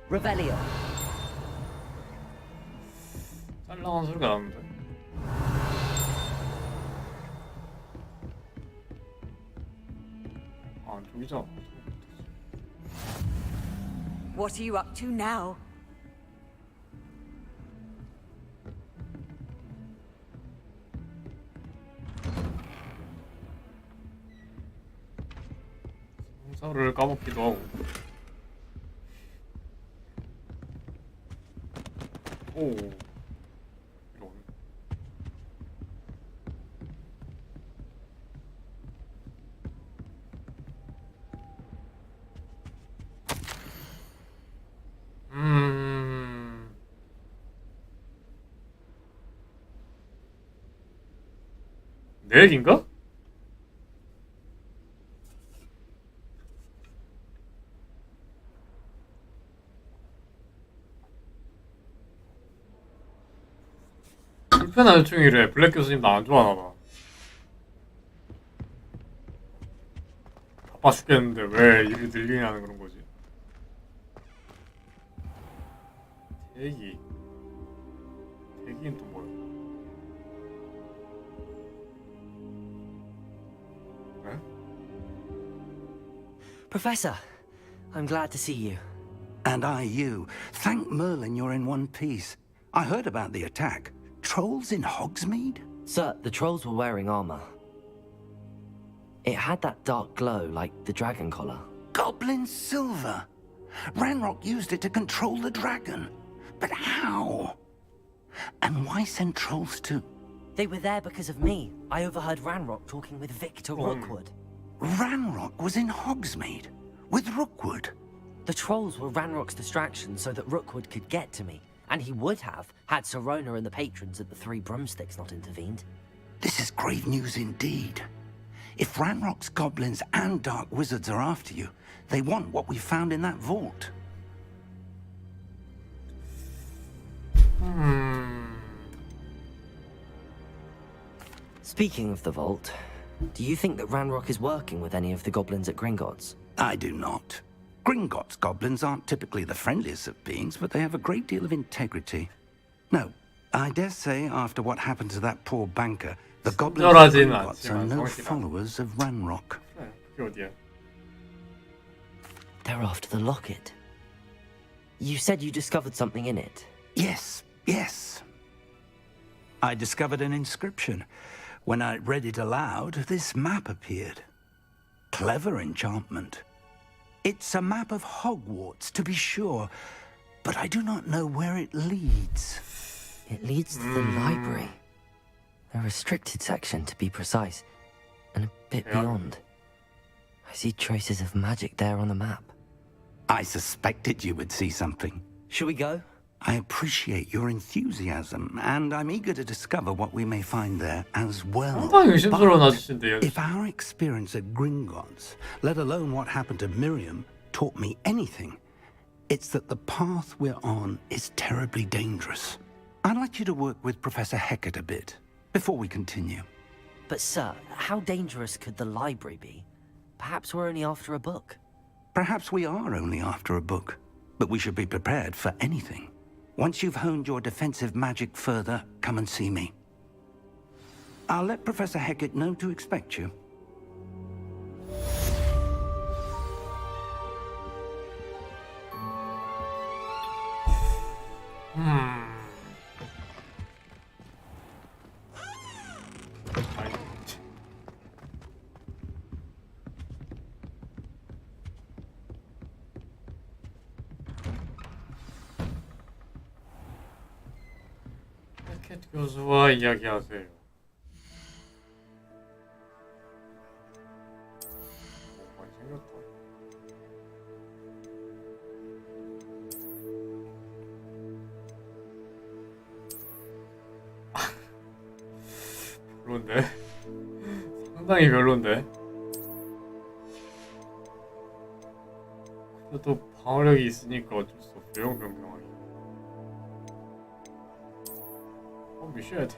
Revelio. 짤랑한 소리가 나는데. 아, 저기잖아. What are you up to now? 성사를 까먹기도 하고. 오. 이런. 내 얘긴가? 불편한 요청이래. 블랙 교수님 나 안 좋아하나봐. 바빠 죽겠는데 왜 일이 늘리냐는 그런 거지. 대기는 또 뭐야? 네? Professor, I'm glad to see you. And I you. Thank Merlin you're in one piece. I heard about the attack. Trolls in Hogsmeade? Sir, the trolls were wearing armor. It had that dark glow like the dragon collar. Goblin silver. Ranrock used it to control the dragon. But how? And why send trolls too? They were there because of me. I overheard Ranrock talking with Victor Rookwood. Ranrock was in Hogsmeade? With Rookwood? The trolls were Ranrock's distraction so that Rookwood could get to me. And he would have, had Sirona and the patrons at the Three Broomsticks not intervened. This is grave news indeed. If Ranrock's goblins and dark wizards are after you, they want what we found in that vault. Speaking of the vault, do you think that Ranrock is working with any of the goblins at Gringotts? I do not. Gringotts goblins aren't typically the friendliest of beings, but they have a great deal of integrity. No, I dare say after what happened to that poor banker, the goblins of Gringotts are no followers of Ranrock. They're after the locket. You said you discovered something in it. Yes, yes. I discovered an inscription. When I read it aloud, this map appeared. Clever enchantment. It's a map of Hogwarts, to be sure, but I do not know where it leads. It leads to the library. A restricted section, to be precise, and a bit beyond. I see traces of magic there on the map. I suspected you would see something. Shall we go? I appreciate your enthusiasm, and I'm eager to discover what we may find there as well. 상당히 의심스러운 아저씨인데요. If our experience at Gringotts, let alone what happened to Miriam, taught me anything, it's that the path we're on is terribly dangerous. I'd like you to work with Professor Hecat a bit before we continue. But sir, how dangerous could the library be? Perhaps we're only after a book. Perhaps we are only after a book, but we should be prepared for anything. Once you've honed your defensive magic further, come and see me. I'll let Professor Hecat know to expect you. 해켓 교수와 이야기하세요. 많이 생겼다. 별론데? 상당히 별론데? 그래도 방어력이 있으니까 어쩔 수 없어. 영병병하기. Holy shit.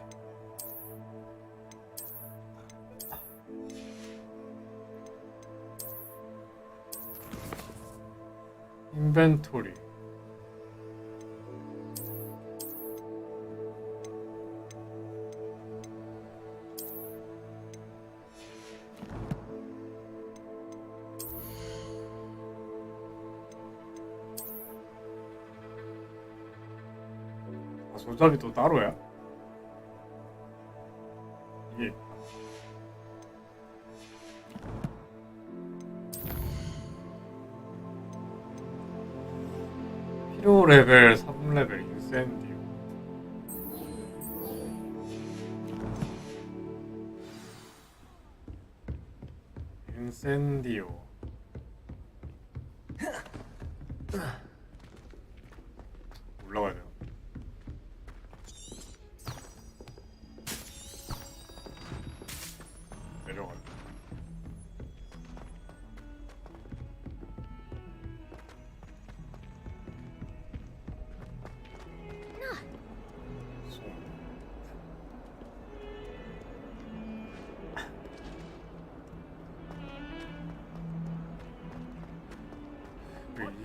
인벤토리. 아, 손잡이 또 따로야? 이게 필요 레벨 3레벨 인센디오. 인센디오. 올라가야 돼요. 내려가요.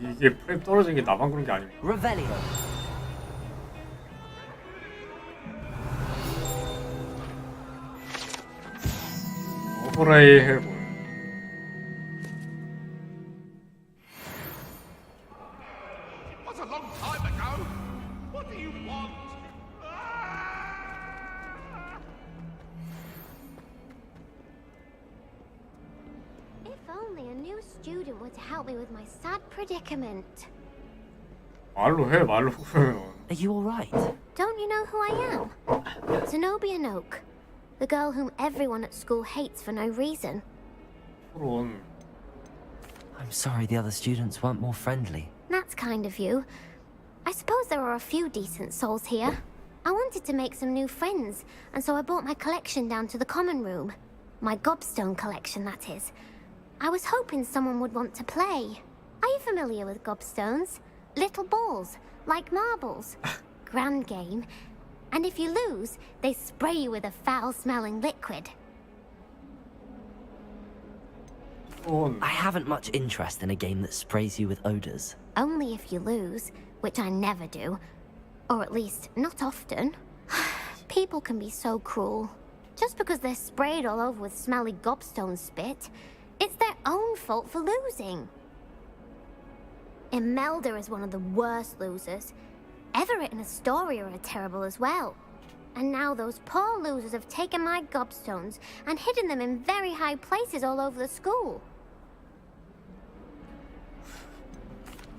이게 프레임 떨어진 게 나만 그런 게 아니고. Revelio. 오버레이 해볼. Was a long time ago. What do you want? If only a new student were to help me with my sad predicament. 말로 해, 말로 그러면. Are you alright? Don't you know who I am? Zenobia Noak. The girl whom everyone at school hates for no reason. 그런. I'm sorry the other students weren't more friendly. That's kind of you. I suppose there are a few decent souls here. I wanted to make some new friends, and so I brought my collection down to the common room. My gobstone collection, that is. I was hoping someone would want to play. Are you familiar with gobstones? Little balls, like marbles. Grand game. And if you lose, they spray you with a foul-smelling liquid. I haven't much interest in a game that sprays you with odors. Only if you lose, which I never do. Or at least, not often. People can be so cruel. Just because they're sprayed all over with smelly gobstone spit, it's their own fault for losing. Imelda is one of the worst losers. Everett and Astoria are terrible as well. And now those poor losers have taken my gobstones and hidden them in very high places all over the school.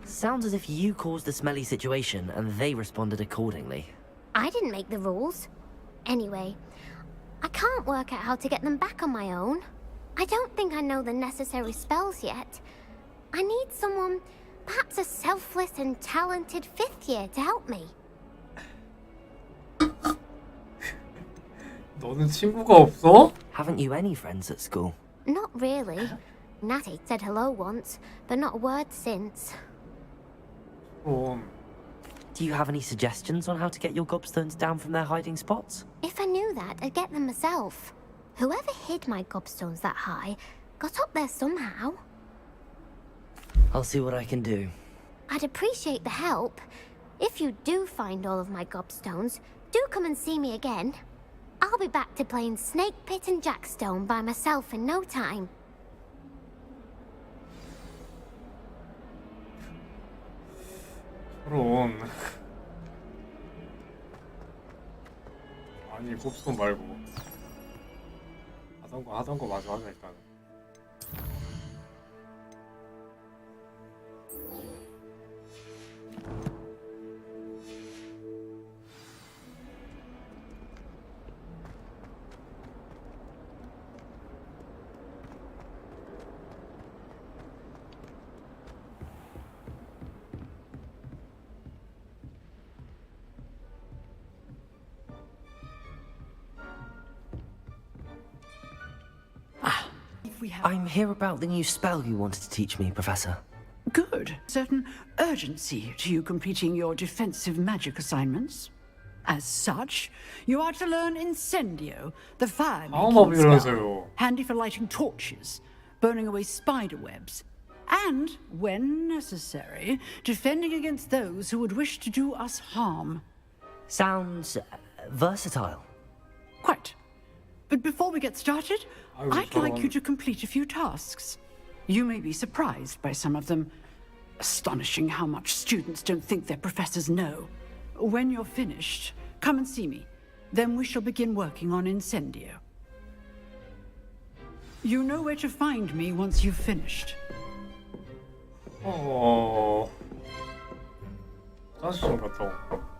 Sounds as if you caused the smelly situation and they responded accordingly. I didn't make the rules. Anyway, I can't work out how to get them back on my own. I don't think I know the necessary spells yet. I need someone, perhaps a selfless and talented 5th year to help me. 너는 친구가 없어? Haven't you any friends at school? Not really. Natty said hello once, but not a word since. 그럼 Do you have any suggestions on how to get your gobstones down from their hiding spots? If I knew that, I'd get them myself. Whoever hid my gobstones that high got up there somehow. I'll see what I can do. I'd appreciate the help. If you do find all of my gobstones, do come and see me again. I'll be back to playing Snake Pit and Jackstone by myself in no time. 그럼 아니 곱스톤 말고 하던 거 마저 하자 일단. I'm here about the new spell you wanted to teach me, Professor. Good. Certain urgency to you completing your defensive magic assignments. As such, you are to learn Incendio, the fire-making spell, handy for lighting torches, burning away spider webs, and, when necessary, defending against those who would wish to do us harm. Sounds versatile. Quite. But before we get started, I'd like you to complete a few tasks. You may be surprised by some of them. Astonishing how much students don't think their professors know. When you're finished, come and see me. Then we shall begin working on Incendio. You know where to find me once you've finished. 짜증 같다.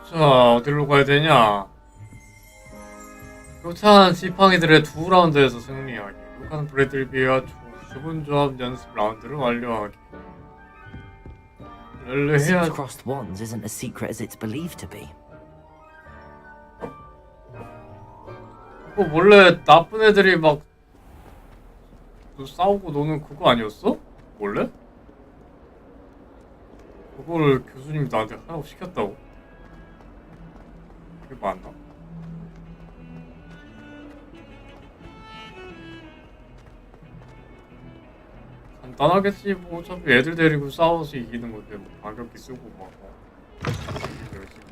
자, 어디로 가야 되냐? 교차한 지팡이들의 2라운드에서 승리하기. 루카는 브래들비와 좁은 조합 연습 라운드를 완료하기. Six crossed wands isn't as secret as it's believed to be. 그거 원래 나쁜 애들이 막 싸우고 노는 그거 아니었어? 원래? 그거를 교수님이 나한테 하라고 시켰다고? 그게 맞나? 간단하겠지. 뭐 어차피 애들 데리고 싸워서 이기는 건데 뭐 반격기 쓰고 막 열심히.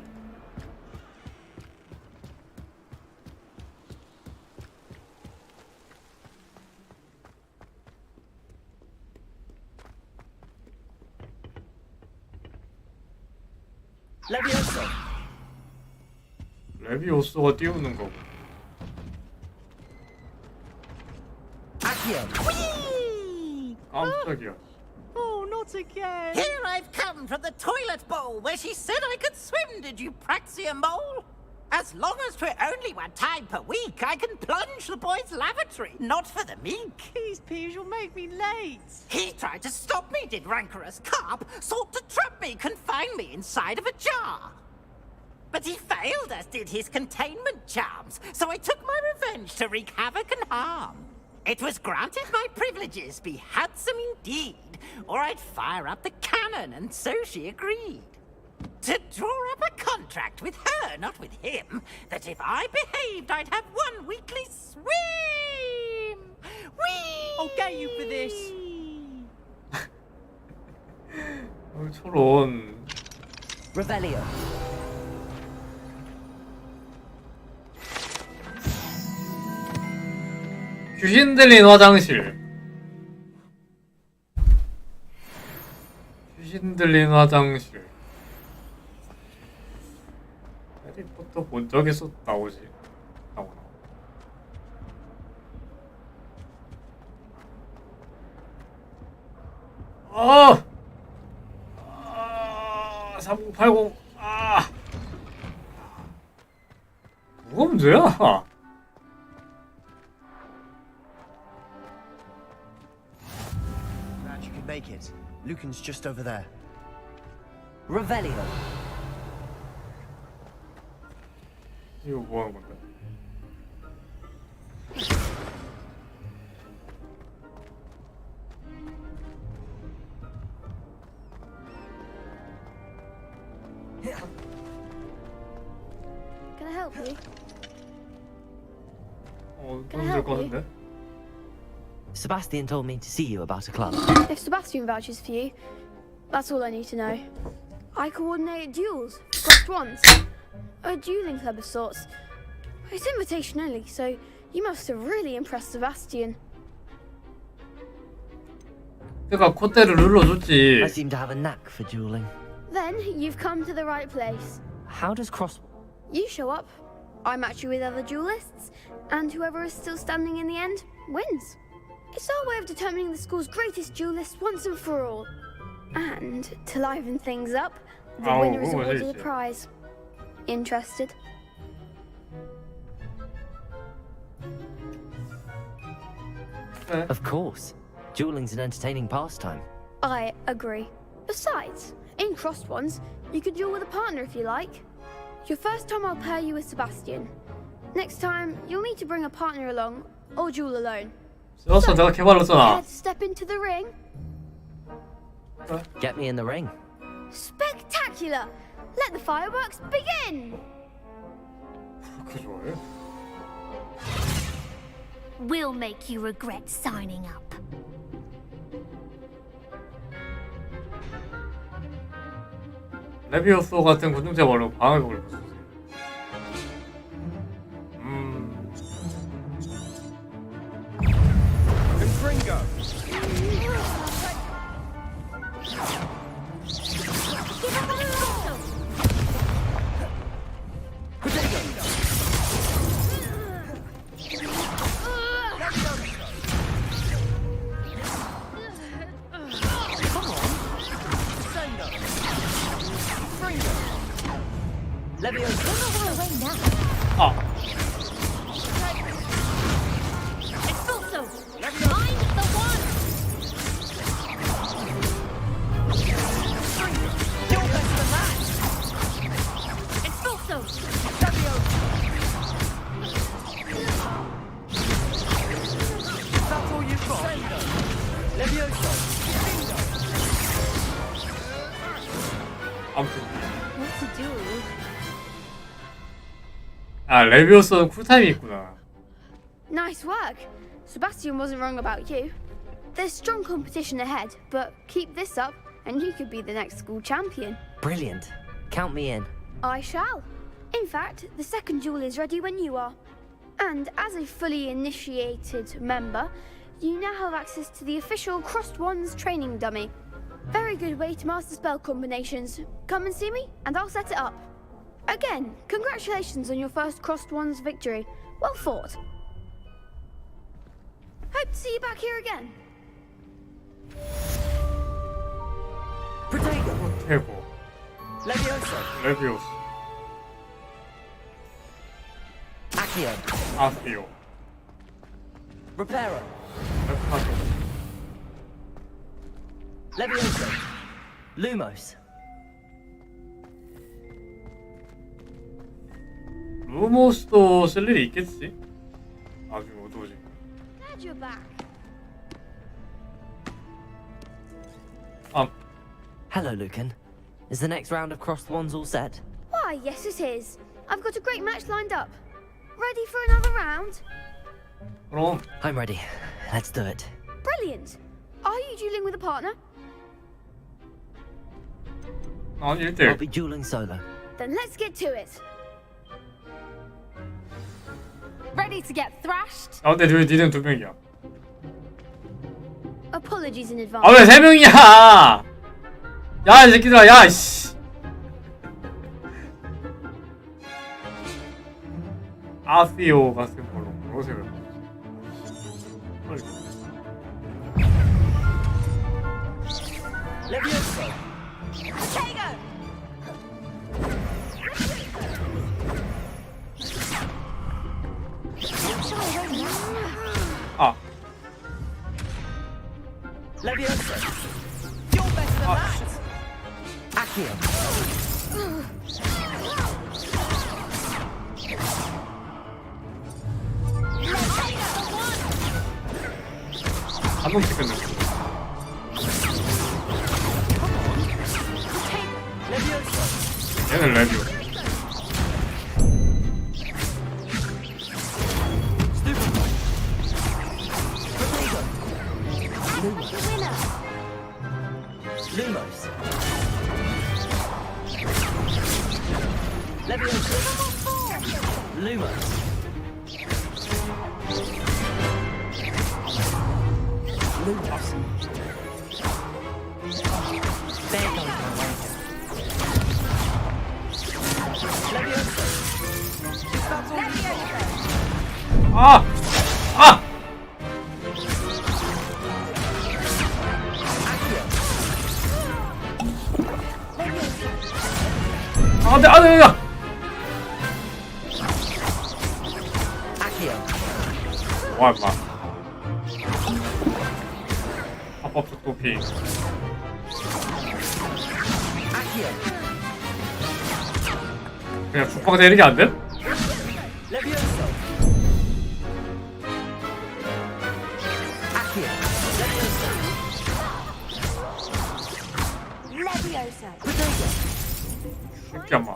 레비오스가 띄우는 거고. 깜짝이야. Oh, not again. Here I've come from the toilet bowl where she said I could swim, did you praxia mole? As long as 'twere only one time per week, I can plunge the boy's lavatory, not for the meek. Please, Piers, you'll make me late. He tried to stop me, did rancorous carp, sought to trap me, confine me inside of a jar. But he failed, as did his containment charms, so I took my revenge to wreak havoc and harm. It was granted my privileges be handsome indeed, or I'd fire up the cannon, and so she agreed. To draw up a contract with her, not with him, that if I behaved, I'd have one weekly swim! Whee! I'll get you for this! 저런. Revelio. 귀신 들린 화장실. 귀신 들린 화장실. 해리포터 본 적에서 나오지. 나오나. 아! 3080. 아! 뭐가 문제야? Make it. Lucan's just over there. Revelio. 이거 뭐 하는 건데? Can I help you? Can I help you? Sebastian told me to see you about a club. If Sebastian vouches for you, that's all I need to know. I coordinate duels, crossed wands, a dueling club of sorts. It's invitation only, so you must have really impressed Sebastian. 내가 콧대를 눌러줬지. I seem to have a knack for dueling. Then you've come to the right place. How does cross... You show up, I match you with other duelists, and whoever is still standing in the end wins. It's our way of determining the school's greatest duelist once and for all. And to liven things up, the winner is awarded a prize. Interested? Of course. Dueling's an entertaining pastime. I agree. Besides, in crossed ones, you could duel with a partner if you like. Your first time I'll pair you with Sebastian. Next time, you'll need to bring a partner along, or duel alone. 써서 내가 개발했잖아. Step into the ring. Get me in the ring. Spectacular! Let the fireworks begin! 그렇게 좋아해? We'll make you regret signing up. 레비오스 같은 군중제발로 방을 걸었어. Confringo. Expulso! Mind the one! You're better than that! Expulso! That's all you've got. Levioso. 아무튼 What to do? 아 레비오스는 쿨타임이 있구나. Nice work. Sebastian wasn't wrong about you. There's strong competition ahead, but keep this up and you could be the next school champion. Brilliant. Count me in. I shall. In fact, the second duel is ready when you are. And as a fully initiated member, you now have access to the official Crossed Wands training dummy. Very good way to master spell combinations. Come and see me, and I'll set it up. Again, congratulations on your first Crossed Wands victory. Well fought. Hope to see you back here again. 태고. Levioso. 레비오스. Accio. 아스티오. Reparo. 레파도. Levioso. Lumos. 루모스도 쓸 일이 있겠지? 나중에 어두워지고. Glad you're back. Hello, Lucan. Is the next round of Crossed Wands all set? Why, yes it is. I've got a great match lined up. Ready for another round? 그럼. I'm ready. Let's do it. Brilliant. Are you dueling with a partner? 아니 1대1. I'll be dueling solo. Then let's get to it. Ready to get thrashed? 아 근데 왜 니는 2명이야? Apologies in advance. 아 왜 3명이야? 야 이 새끼들아 야 씨. 아스티오가 쓴 걸로 그러세요. Levioso. Potato! 아. Levioso. You're better than that. Accio. 한 놈씩 끝냈어. 얘는 레비오. Lumos. Levioso. Lumos. Lumos. There goes my wager. Levioso. That's all you've got. 아! 아! 안돼 안돼 야! 와 임마. 합법적 도핑. 그냥 죽방 때리는 게 안 돼? Levioso. Levioso. 새끼 엄마.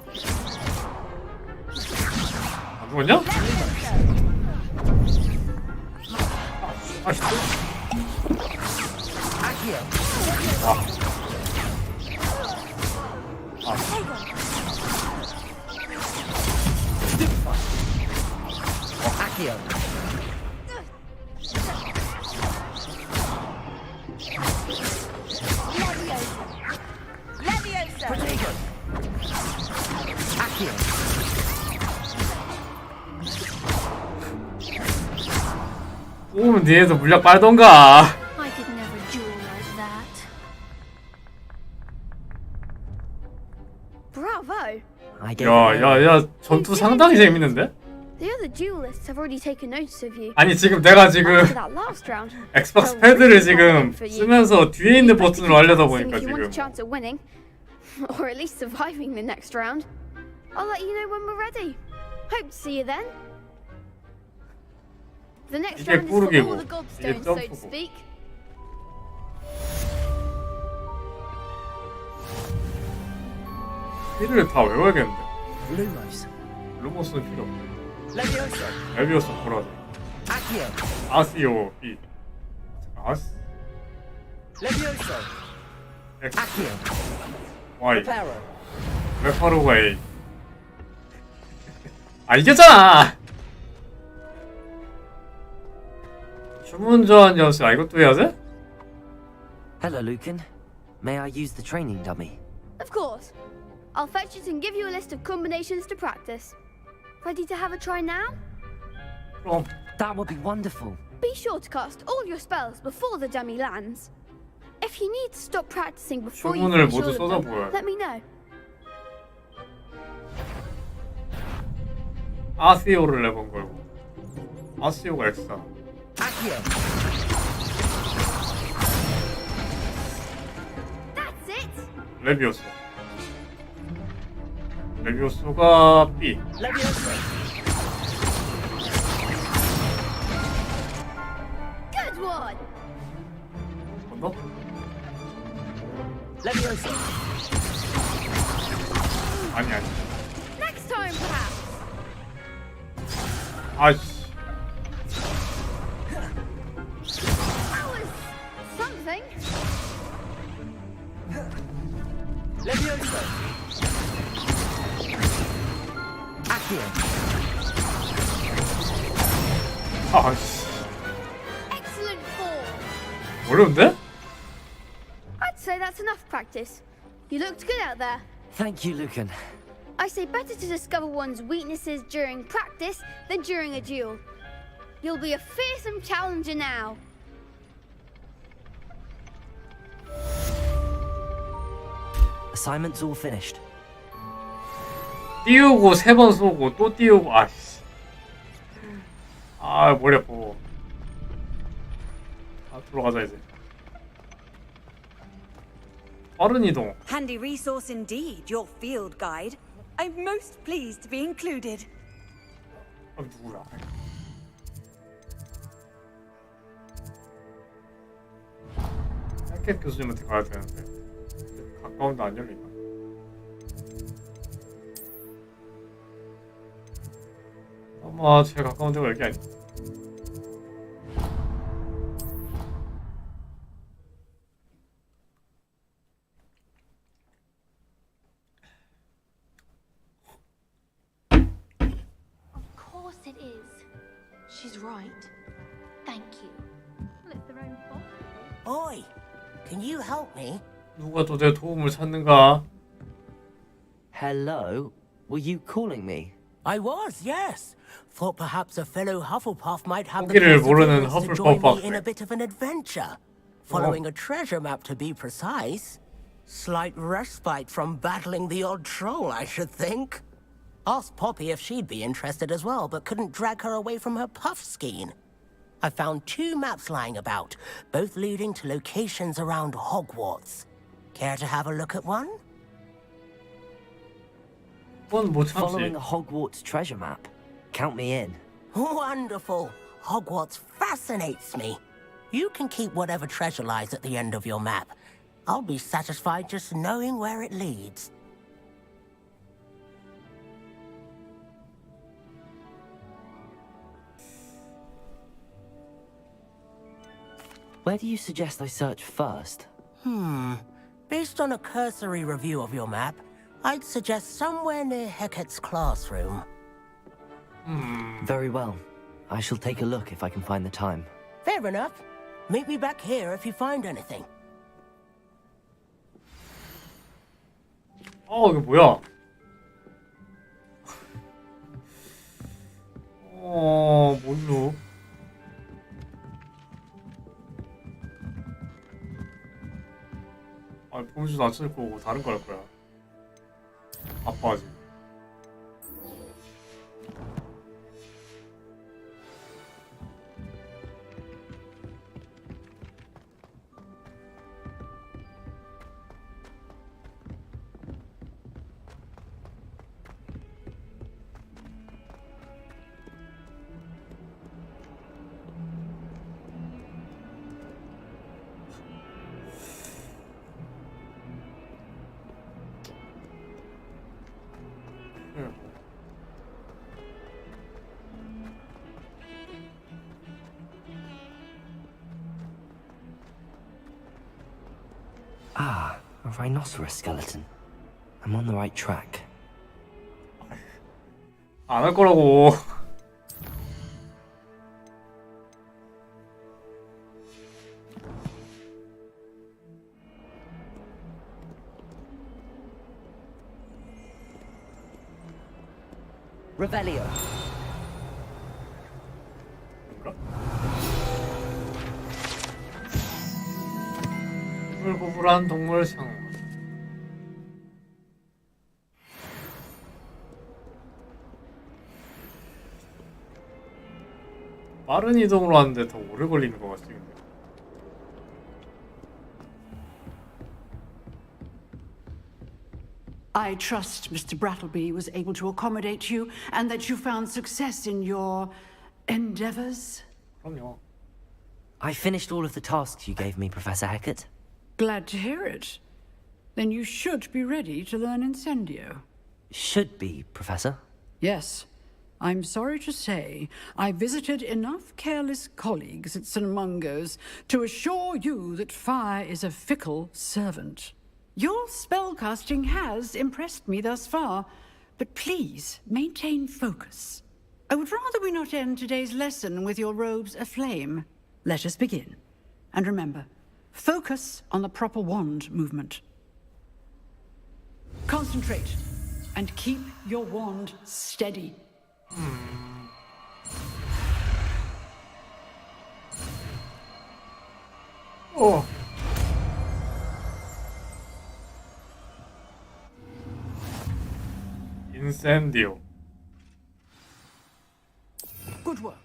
안 죽었냐? 아씨. 아. 아. Accio. Levioso! Protego. Accio. 오면 뒤에서 물약 빨던가. I could never duel like that. Bravo. I gave it all. 야, 전투 상당히 재밌는데? The other duelists have already taken notice of you. 아니 지금 내가 지금 After that last round, 엑스박스 패드를 지금 쓰면서 뒤에 있는 버튼으로 하려다 보니까 if you want a 지금 chance at winning, or at least surviving the next round, I'll let you know when we're ready. Hope to see you then. The next 이게 round is for all 꾸르기고 the 이게 gobstones, so to 점프고 speak. 피를 다 외워야겠는데. Lumos. 루모스는 필요 없고. Levioso. 레비오스 보라지. Accio. 아시오 비. 아스. Levioso. X. Accio. Y. Reparo. 레파로가 A. 아 이겼잖아. 주문 저한 연습. 아 이것도 해야 돼? Hello, Lucan. May I use the training dummy? Of course. I'll fetch it and give you a list of combinations to practice. Ready to have a try now? 그럼. That would be wonderful. Be sure to cast all your spells before the dummy lands. If you need to stop practicing before you 주문을 finish 모두 all 써서 of them, 보여요. let me know. 아시오를 내본 걸고. 아시오가 X다. Accio. That's it. 레비오스. 레비오스가 B. Levioso. Good one. 건너? Levioso. 아니. Next time, perhaps. 아씨. That was something. Levioso. Accio. 아씨. Excellent form. 어려운데? I'd say that's enough practice. You looked good out there. Thank you, Lucan. I say better to discover one's weaknesses during practice than during a duel. You'll be a fearsome challenger now. Assignment's all finished. 띄우고 3번 쏘고 또 띄우고 아씨. 아 머리 아파. 아 들어가자 이제. 빠른 이동. Handy resource indeed, your field guide. I'm most pleased to be included. 아 누구야? 헬켓 교수님한테 가야 되는데 가까운데 안 열리나? 아마 제일 가까운 데가 여기 아니야? Of course it is. She's right. Thank you. Well, it's their own fault. Oi, can you help me? 누가 또 내 도움을 찾는가? Hello? Were you calling me? I was, yes. Thought perhaps a fellow Hufflepuff might have the 포기를 모르는 perseverance to join Hufflepuff me in a bit of an adventure. Following a treasure map, to be precise. Slight respite from battling the odd troll, I should think. Asked Poppy if she'd be interested as well, but couldn't drag her away from her puff skein. I found 2 maps lying about, both leading to locations around Hogwarts. Care to have a look at one? Following a Hogwarts treasure map. Count me in. Wonderful. Hogwarts fascinates me. You can keep whatever treasure lies at the end of your map. I'll be satisfied just knowing where it leads. Where do you suggest I search first? Based on a cursory review of your map, I'd suggest somewhere near Hecat's classroom. Very well. I shall take a look if I can find the time. Fair enough. Meet me back here if you find anything. 이게 뭐야? 뭘로? 아, 범주도 안 찾을 거고 다른 거 할 거야. 아빠지. Ah, a rhinoceros skeleton. I'm on the right track. 안 할 거라고. Revelio. 구불구불한 동물 상어. 빠른 이동으로 하는데 더 오래 걸리는 것 같지 근데. I trust Mr. Brattleby was able to accommodate you and that you found success in your endeavors. 그럼요. I finished all of the tasks you gave me, Professor Hecat. Glad to hear it. Then you should be ready to learn Incendio. Should be, Professor. Yes. I'm sorry to say, I visited enough careless colleagues at St. Mungo's to assure you that fire is a fickle servant. Your spellcasting has impressed me thus far, but please maintain focus. I would rather we not end today's lesson with your robes aflame. Let us begin. And remember, focus on the proper wand movement. Concentrate, and keep your wand steady. 어. 인센디오. Good work.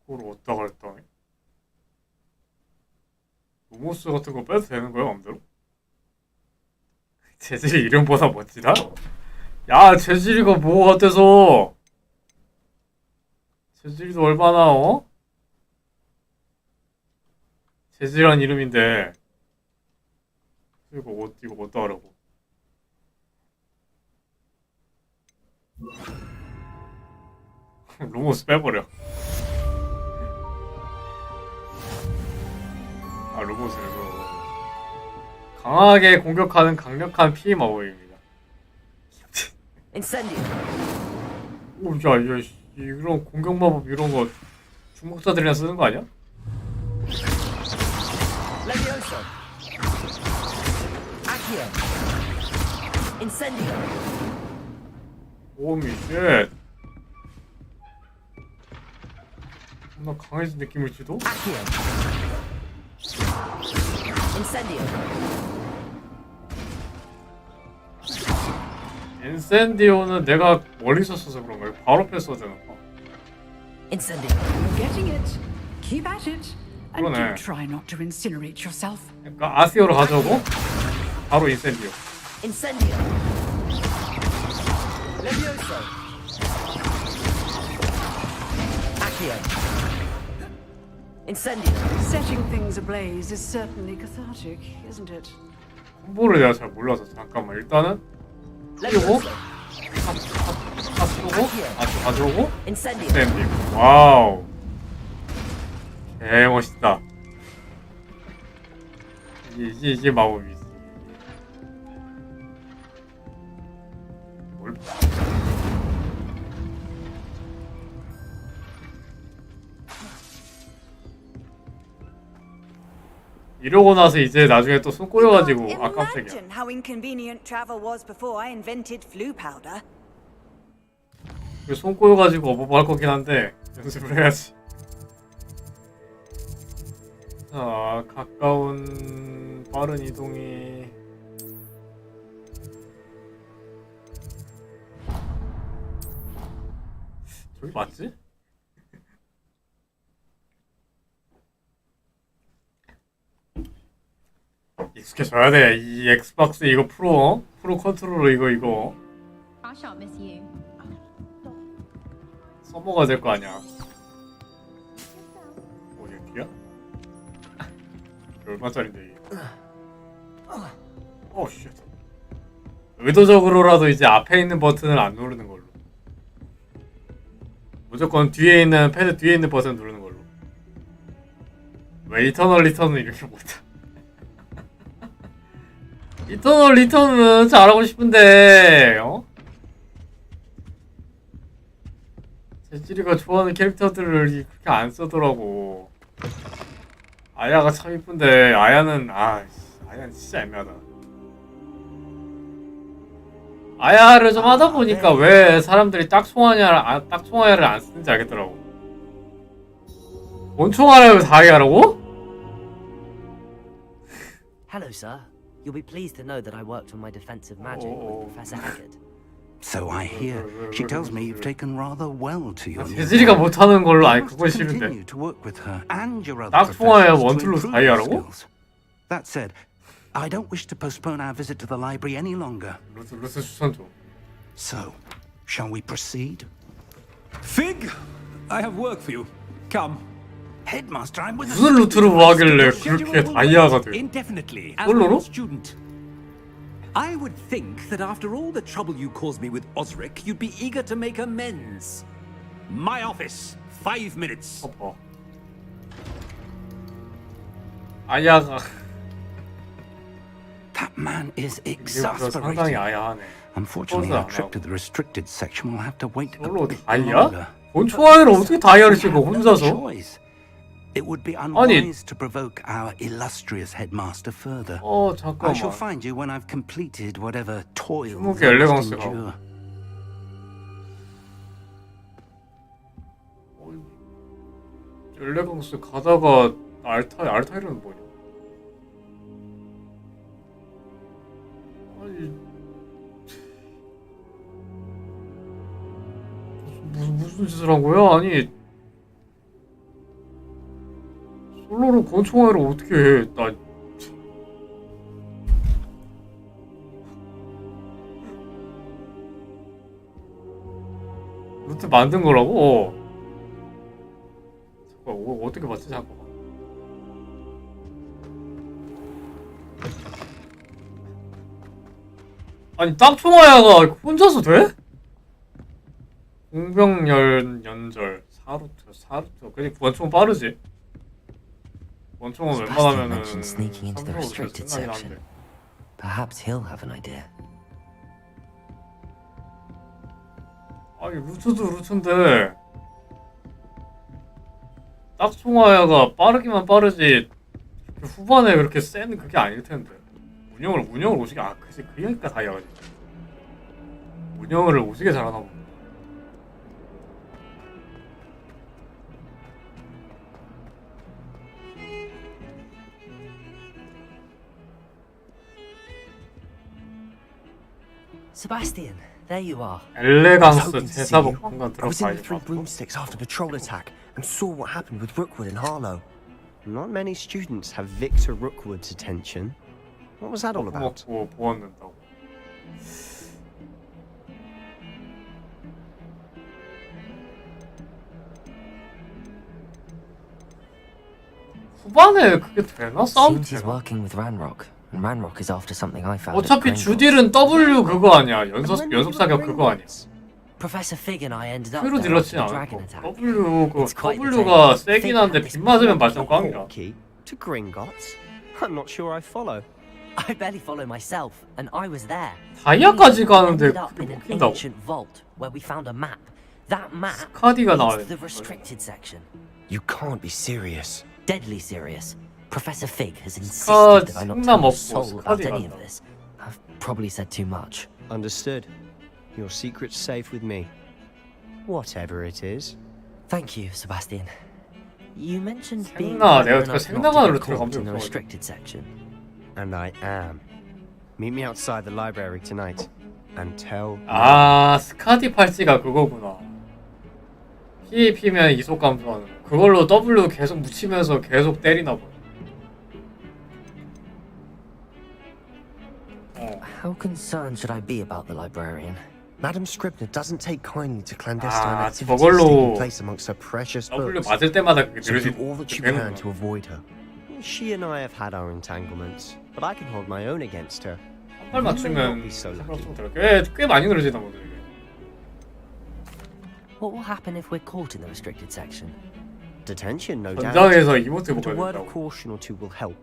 그걸 어디다가 했다니? 로모스 같은 거 빼도 되는 거야 마음대로? 재질이 이름보다 멋지다? 야 재질이가 뭐가 어때서? 재질이도 얼마나 어? 재질한 이름인데 이거 어디다 하라고? 로모스 빼버려. 아 로봇을 강하게 공격하는 강력한 피해 마법입니다. 오, 야, 이런 공격 마법 이런 거 중국사들이나 쓰는 거 아니야? Levioso. Accio. Incendio. 오미 쉣. 존나 강해진 느낌일지도? Accio. Incendio. 인센디오는 내가 멀리서 써서 그런 거야. 바로 앞에 써야 되나 봐. Incendio. You're getting it. Keep at it. And 그러네. do try not to incinerate yourself. 그러니까 아시오로 가져오고 바로 인센디오. Incendio. Levioso. Accio. Incendio. Setting things ablaze is certainly cathartic, isn't it? 콤보를 내가 잘 몰라서 잠깐만 일단은 띄우고 다 쏘고 가져오고 인센디오. 와우 개멋있다. 이게 마법이지. 뭘 이러고 나서 이제 나중에 또 손 꼬여가지고 아 깜짝이야. Imagine how inconvenient travel was before I invented flu powder. 손 꼬여가지고 어버버 할 거긴 한데 연습을 해야지. 자 가까운 빠른 이동이 저기 맞지? 익숙해져야 돼. 이 엑스박스 이거 프로 컨트롤러 이거 I shan't miss you. 써먹어야 될 거 아니야. 오 얘기야? 얼마짜린데 이게? 오 쉣. 의도적으로라도 이제 앞에 있는 버튼을 안 누르는 걸로. 무조건 뒤에 있는 패드 뒤에 있는 버튼 누르는 걸로. 왜 이터널 리턴은 이렇게 못해? 이터널 리턴은 잘하고 싶은데 어? 제찌리가 좋아하는 캐릭터들을 그렇게 안 쓰더라고. 아야가 참 이쁜데 아야는 아야는 진짜 애매하다. 아야를 좀 하다 보니까 왜 사람들이 딱총아야를 안 쓰는지 알겠더라고. 원총아야를 다 하라고? Hello, sir. You'll be pleased to know that I worked on my defensive magic with Professor Haggard. So I hear. She tells me you've taken rather well to your new 재질이가 role. 못하는 걸로 아니 You must 그건 싫은데. continue to work with her and your other 딱총아야 professors to 원툴로 improve 다 your 하라고? skills. That said, I don't wish to postpone our visit to the library any longer. 루스 추천 좀. So, shall we proceed? Fig, I have work for you. Come. Headmaster, I'm with 무슨 루트로 뭐 하길래 그렇게 다이아가 돼? Indefinitely, as 솔로로? a student. I would think that after all the trouble you caused me with Osric, you'd be eager to make amends. My office, 5 minutes. 아야가 That man is 상당히 exasperating. 아야하네. Unfortunately, our trip to the restricted section will have to wait a 솔로 bit 다이아? longer. 원총아야를 어떻게 다이아를 찍어 혼자서? Choice. It would be unwise to provoke our illustrious headmaster further. I shall 잠깐만. find you when I've completed whatever toil 주목의 they must 엘레강스가. endure. 엘레강스 가다가 알타이르는 뭐냐? 아니 무슨 짓을 한 거야? 아니 솔로로 권총아야를 어떻게 해? 나 루트 만든 거라고? 잠깐 어떻게 봤지? 잠깐만. 아니 딱총아야가 혼자서 돼? 공병연절 사루트 그냥 원총 빠르지. 원총은 웬만하면은 mentioned sneaking into the restricted 끝나긴 section. 한데. Perhaps he'll have an idea. 아니 루트도 루트인데 딱총아야가 빠르기만 빠르지 후반에 그렇게 센 그게 아닐 텐데. 운영을 오시게 그치 그러니까 다이아가지. 운영을 오시게 잘하나 보네. Sebastian, there you are. 엘레강스 Hoping to see 대사복 you. 공간 I was in the 들어가야지. Three Broomsticks after the troll attack and saw what happened with Rookwood and Harlow. Not many students have Victor Rookwood's attention. What was that all about? 먹고 보았는다고. 후반에 그게 되나? 싸움 Seems he's 되나? working with Ranrock, and Ranrock is after something I found. 어차피 주딜은 W 그거 아니야. 연속 사격 그거 아니야. Professor Fig and I ended up 퓨로 there 딜러치지 after the 않고 dragon attack. W 그 It's quite the W가 tale. 세긴 한데 빗 맞으면 말짱 꽝이야. Key to Gringotts? I'm not sure I follow. I barely follow myself, and I was there. 다이아까지 We 가는데 ended up 그게 in an 먹힌다고? ancient vault where we found a map. That map 스카디가 leads 나와야 to the 돼. restricted section. You can't be serious. Deadly serious. Professor Fig has 스카 insisted that I not 승나 tell a 먹고 soul about 스카디 any of 간다. this. I've probably said too much. Understood. Your secret's safe with me. Whatever it is. Thank you, Sebastian. You mentioned being 생나 clever 내가 enough 생나가는 not to 루트를 get caught 감정 in the 없어. restricted section. And I am. Meet me outside the library tonight and tell 아 스카디 팔찌가 그거구나. PAP면 이속 감소하는 거. 그걸로 W 계속 묻히면서 계속 때리나 보네. How concerned should I be about the librarian? Madam Scribner doesn't take kindly to clandestine 아, activities 저걸로 taking place amongst her precious W books. 맞을 때마다 그게 So 느려지 do all that you 되는구나. can to avoid her. She and I have had our entanglements, but I can hold my own against her. 한 발 You may not 맞추면 be so lucky. 꽤 많이 느려지나 보네 이게. What will happen if we're caught in the restricted section? Detention, no doubt. 전장에서 이모트 But a 먹어야 word of 된다고. caution or two will help.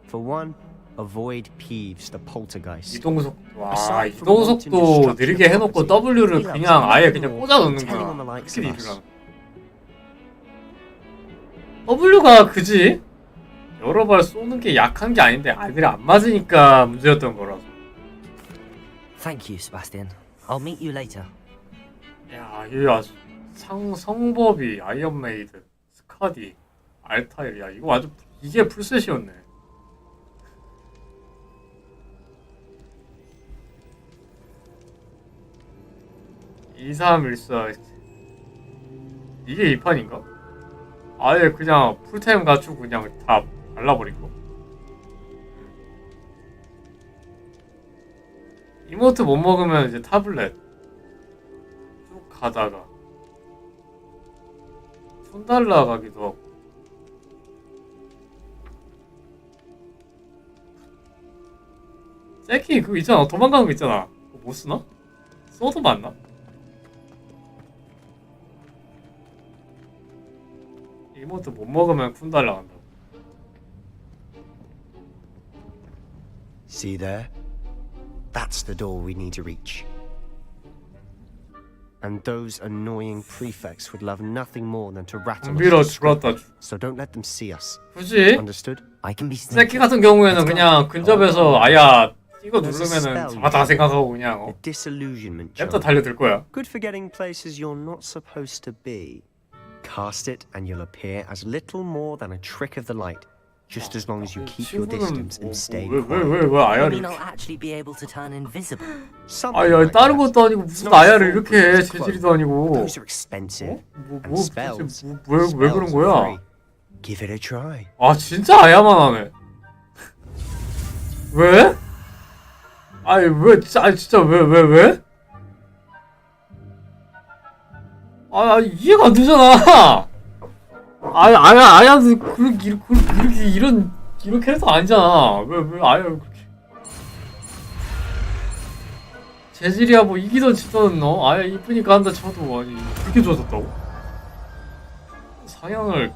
For one, avoid Peeves, the poltergeist. 이동속 와 Aside from wanting to 이동속도 disrupt 느리게 your 해놓고 property, W를 he loves 그냥 아예 nothing 그냥 more 꽂아 than telling on the 놓는구나. likes 확실히 of us. 이유가 W가 그지? 여러 발 쏘는 게 약한 게 아닌데 아이들이 안 맞으니까 문제였던 거라서. Thank you, Sebastian. I'll meet you later. 야, 이 아주 성법이 아이언메이드, 스카디, 알타일, 야 이거 아주 이게 풀셋이었네. (2314) 이게 이 판인가? 아예 그냥 풀템 갖추고 그냥 다 발라버린 거. 이모트 못 먹으면 이제 타블렛 쭉 가다가 푼달라 가기도 하고. 잭키 그거 있잖아, 도망가는 거 있잖아. 그거 못 쓰나? 써도 맞나? 이모트 못 먹으면 푼달라 간다고. See there? That's the door we need to reach. And those annoying prefects would love nothing more than to rattle us. So don't let them see us. 굳이? Understood? I can be 잭키 같은 경우에는 그냥 근접해서 아야 이거 누르면은 잡았다 생각하고 그냥 Disillusionment. 냅다 달려들 거야. Good for getting places you're not supposed to be. Cast it and you'll appear as little more than a trick of the light. Just as long as you keep your distance and stay quiet. 왜 I 아야를? mean, I'll actually be able to turn invisible. 아야 다른 것도 아니고 무슨 아야를 이렇게 해? 재질이도 아니고. Those are expensive. And spells. 왜 그런 거야? Give it a try. 아 진짜 아야만 하네. 왜? 아니 왜 진짜 왜? 아 이해가 안 되잖아. 아야도 그렇게 이런 캐릭터 아니잖아. 왜 아야 그렇게 재질이야 뭐 이기던 지던 아야 이쁘니까 한다 쳐도 아니 그렇게 좋아졌다고? 상향을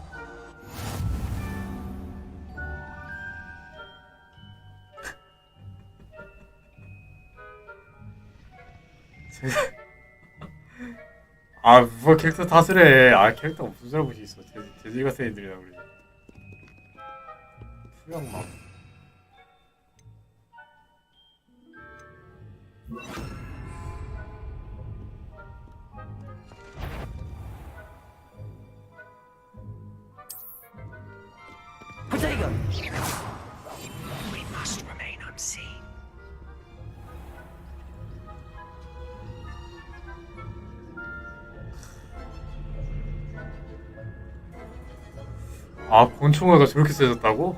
뭐 캐릭터 탓을 해. 캐릭터가 무슨 잘못이 있어. 재질 같은 애들이라 그러지. 수양막. Potato! We must remain unseen. 권총회가 저렇게 세졌다고?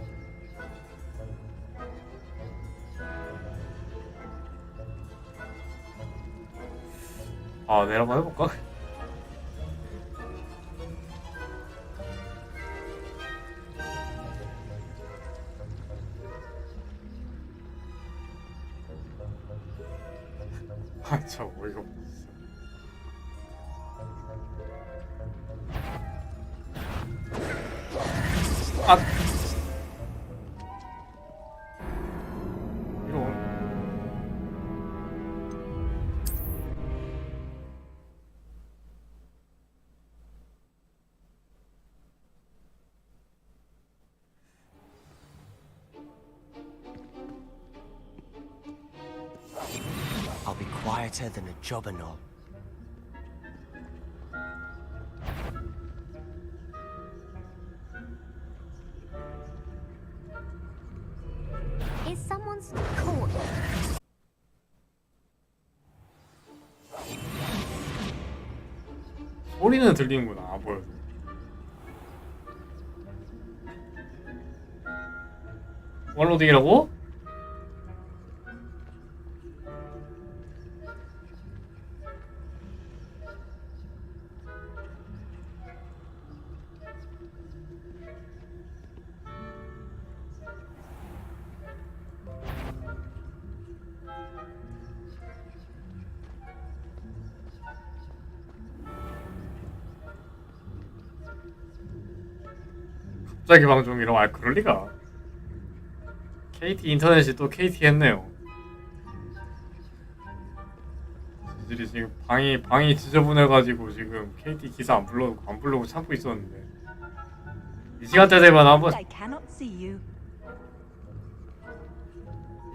내가 한번 해볼까? 참 어이가 없네. I'll be quieter than a jobberknoll. Is someone's caught? 소리는 들리는구나. 보여도. 원로딩이라고? 갑자기 방송이라고? 아 그럴 리가. KT 인터넷이 또 KT 했네요. 지들이 지금 방이 지저분해가지고 지금 KT 기사 안 부르고 참고 있었는데 이 시간대 되면 한번 이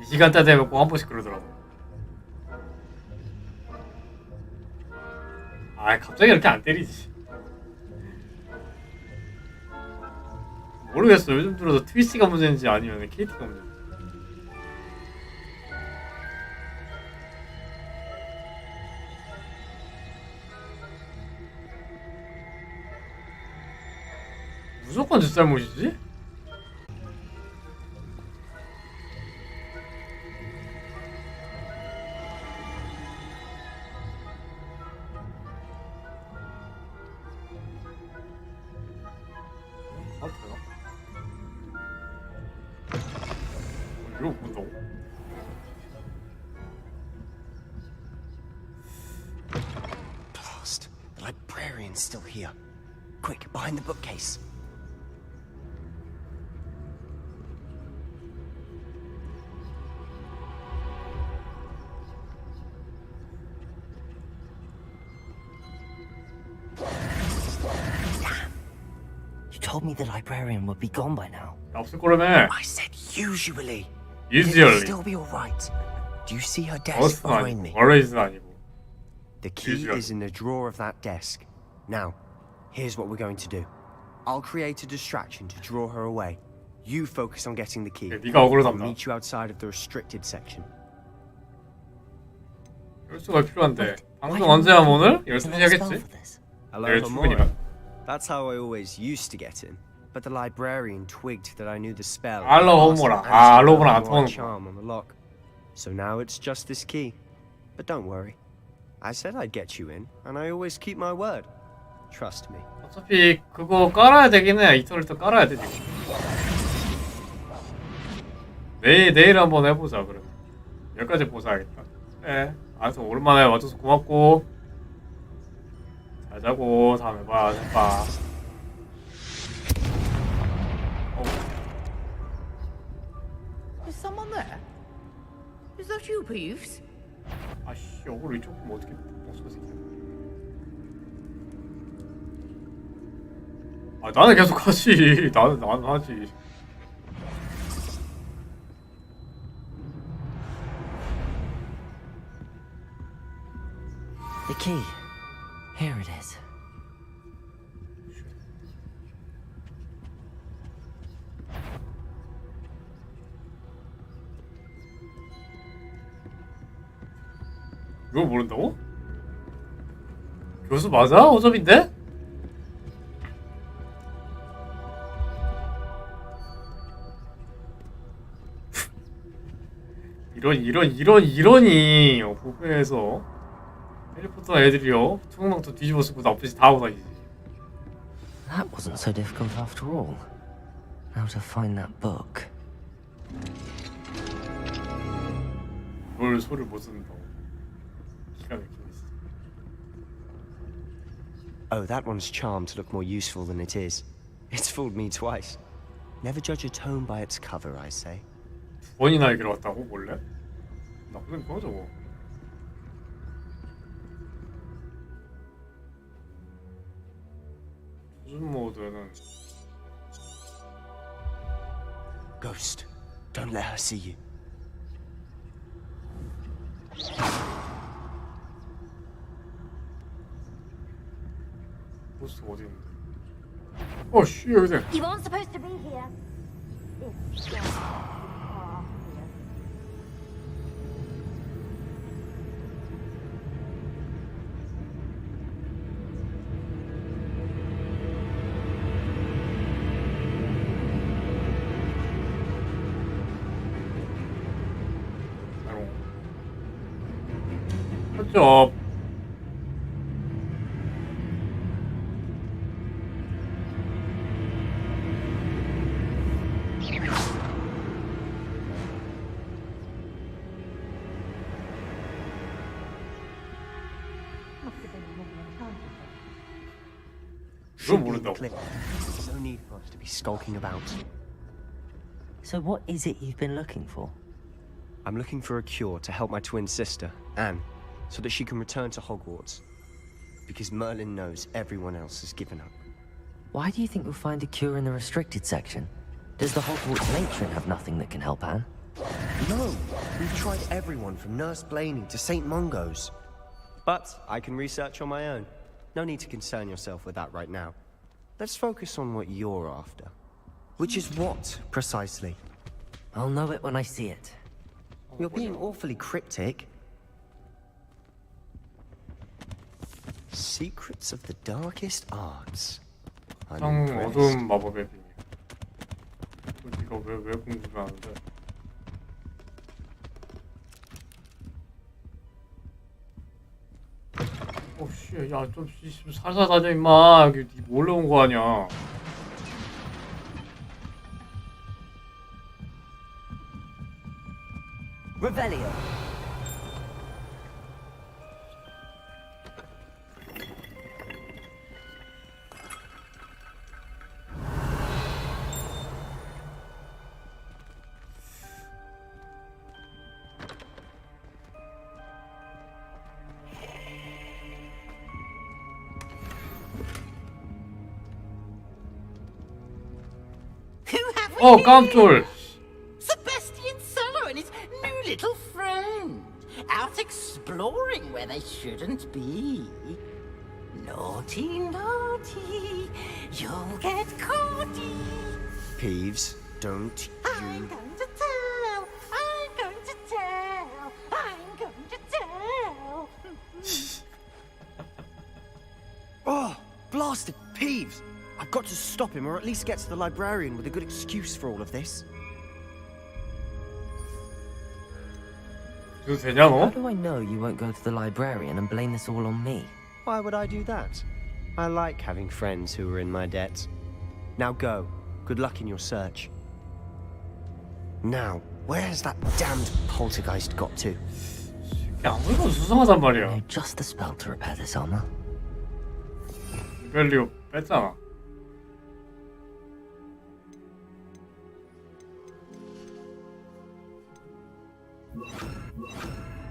시간대 되면 꼭 한 번씩 그러더라고. 아 갑자기 이렇게 안 때리지. 모르겠어. 요즘 들어서 트위치가 문제인지 아니면 KT가 문제인지. 무조건 제 잘못이지? 아, 되나? 이거 본다고? Blast. The librarian's still here. Quick, behind the bookcase. Told me the librarian would be gone by now. 없을 거라며. I said usually. Usually. It'll still be all right. Do you see her desk behind me? Always는 아니고. The key is in the drawer of that desk. Now, here's what we're going to do. I'll create a distraction to draw her away. You focus on getting the key. 네가 어그로 I'll 담나. meet you outside of the restricted section. 이럴 수가 필요한데. 방송 언제 하면 오늘? 12시 하겠지? Hello, 내일 출근이라. That's how I always used to get in. But the librarian twigged that I knew the spell. 알로호모라. 아, 알로호모랑 안 통하는 charm on the lock. So now it's just this key. But don't worry. I said I'd get you in, and I always keep my word. Trust me. 어차피 그거 깔아야 되긴 해. 이터널도 깔아야 돼 지금. 내일 한번 해보자 그러면. 여기까지 보자겠다. 네. 알았어. 오랜만에 와줘서 고맙고. 잘 자고 다음에 봐. 잘 봐. Is someone there? Is that you, Peeves? 아씨, 이걸 이쪽 보면 어떻게 멍청한 새끼야. 아, 나는 계속 하지. 나는 하지. The key. Here it is. 이걸 모른다고? 교수 맞아? 호접인데? 이러니 부부에서 해리포터 애들이요 투명망토 뒤집어 쓰고 나쁜 짓 다 하고 다니지. That wasn't so difficult after all. Now to find that book. 뭘 소리를 못 듣는다고. 기가 막히네. Oh, that one's charmed to look more useful than it is. It's fooled me twice. Never judge a tome by its cover, I say. 두 번이나 여기로 왔다고 몰래? 나쁜 거 저거. 조준 모드는 Ghost, don't let her see you. 보스 어디 있는데? 어씨 여기다. You aren't supposed to be here. Good job. should be in the clip. There's no need for us to be skulking about. So what is it you've been looking for? I'm looking for a cure to help my twin sister, Anne, so that she can return to Hogwarts. Because Merlin knows everyone else has given up. Why do you think we'll find a cure in the restricted section? Does the Hogwarts matron have nothing that can help Anne? No, we've tried everyone from Nurse Blaney to St. Mungo's. But I can research on my own. No need to concern yourself with that right now. Let's focus on what you're after. Which is what, precisely? I'll know it when I see it. You're being awfully cryptic. Secrets of the darkest arts. I'm 참 impressed. 어두운 마법의 비밀. 이거 왜 궁금해하는데? 씨, 야, 좀 살살 다녀 임마. 여기 니 몰래 온 거 아니야? Revelio. 어, 깜쫄. Sebastian Sallow and his new little friend. Out exploring where they shouldn't be. Naughty, naughty. You'll get caughty. Peeves, don't I'm you... going to tell. I'm going to tell. I'm going to tell. Oh, blasted Peeves! I've got to stop him, or at least get to the librarian with a good excuse for all of this. 이거 되냐 너? How do I know you won't go to the librarian and blame this all on me? Why would I do that? I like having friends who are in my debt. Now go. Good luck in your search. Now, where's that damned poltergeist got to? 아무래도 수상하단 말이야. Just the spell to repair this armor. 벨리오 뺐잖아.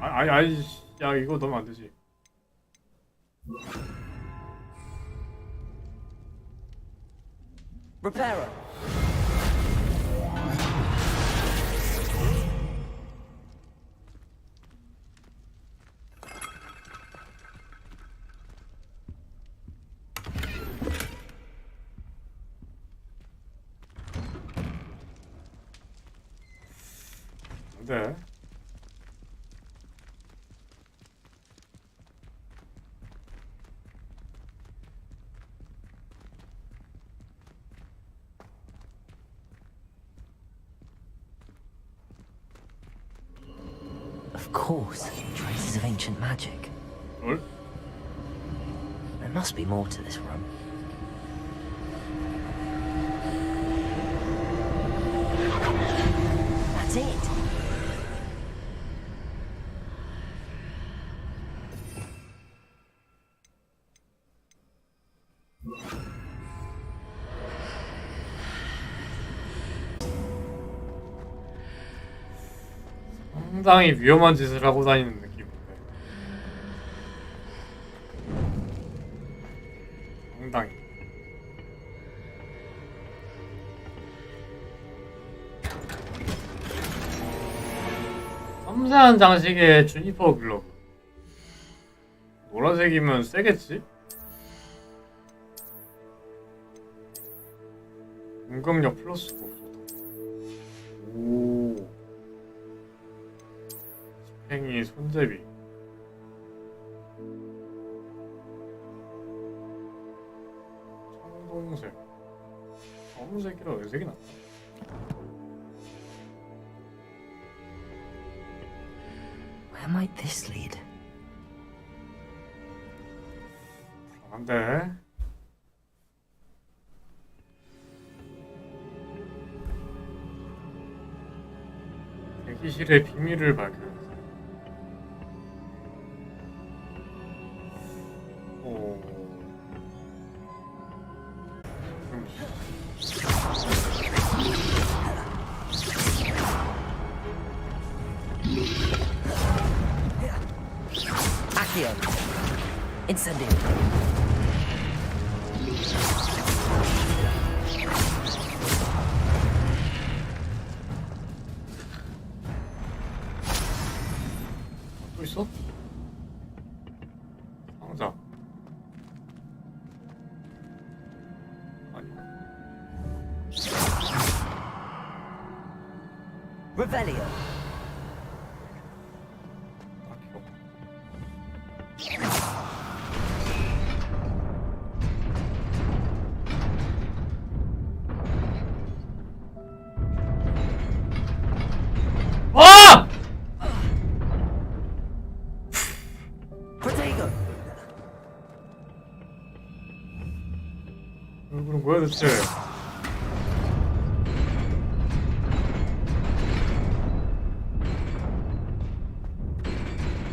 아니, 야 이거 넣으면 안 되지. Reparo. 네. Of course, traces of ancient magic. 뭘? There must be more to this room. That's it. 상당히 위험한 짓을 하고 다니는 느낌인데. 상당히. 섬세한 장식의 주니퍼 글러브. 노란색이면 세겠지? 공격력 플러스가 없어. 오. 집행이 손잡이. 청동색. 검은색이라 은색이 낫다. Where might this lead? 안돼. 대기실의 비밀을 발견했어요. 오. Accio. Incendio. 또 있어? 상자. 아니. Revelio. 와! Protego. 얼굴은 뭐야 대체?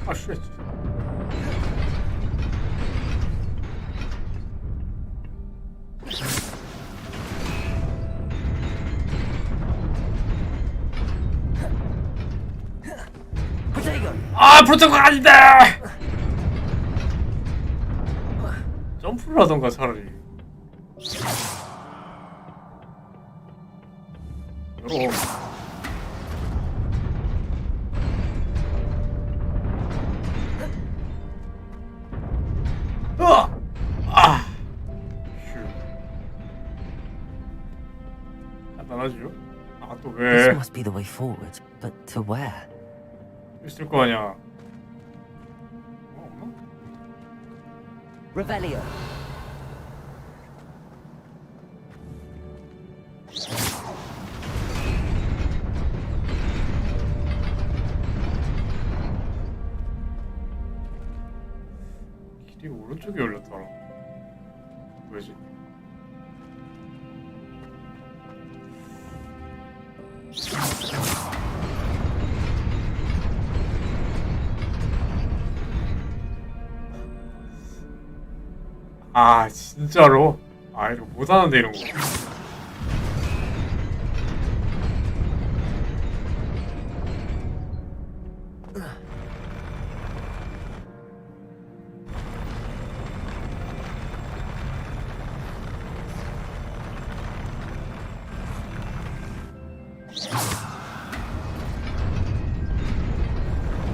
아 쉣. 아 프로토콜 아닌데! 점프를 하던가 차라리. 여러. 아. 휴. 간단하죠? 아 또 왜? This must be the way forward, but to where? 있을 거 아니야. Revelio. 길이 오른쪽에 열렸더라. 왜지? 아 진짜로? 아 이거 못하는데 이런 거.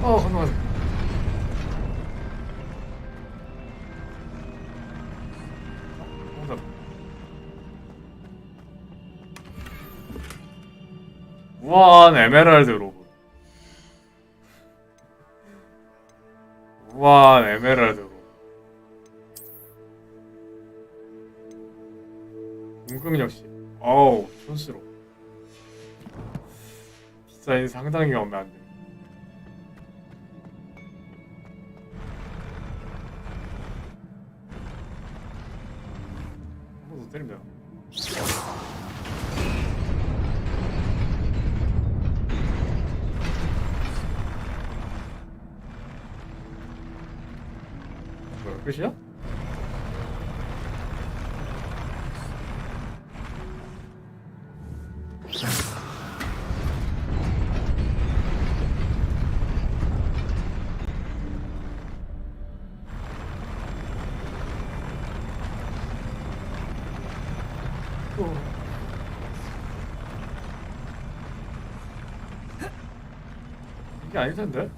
잠깐만. 무한 에메랄드 로봇. 무한 에메랄드 로봇. 공격력 10. 어우 촌스러워. 디자인 상당히 마음에 안 돼. 한 번 더 때리면 되나? 뭐야 끝이야? 이게 아닐 텐데.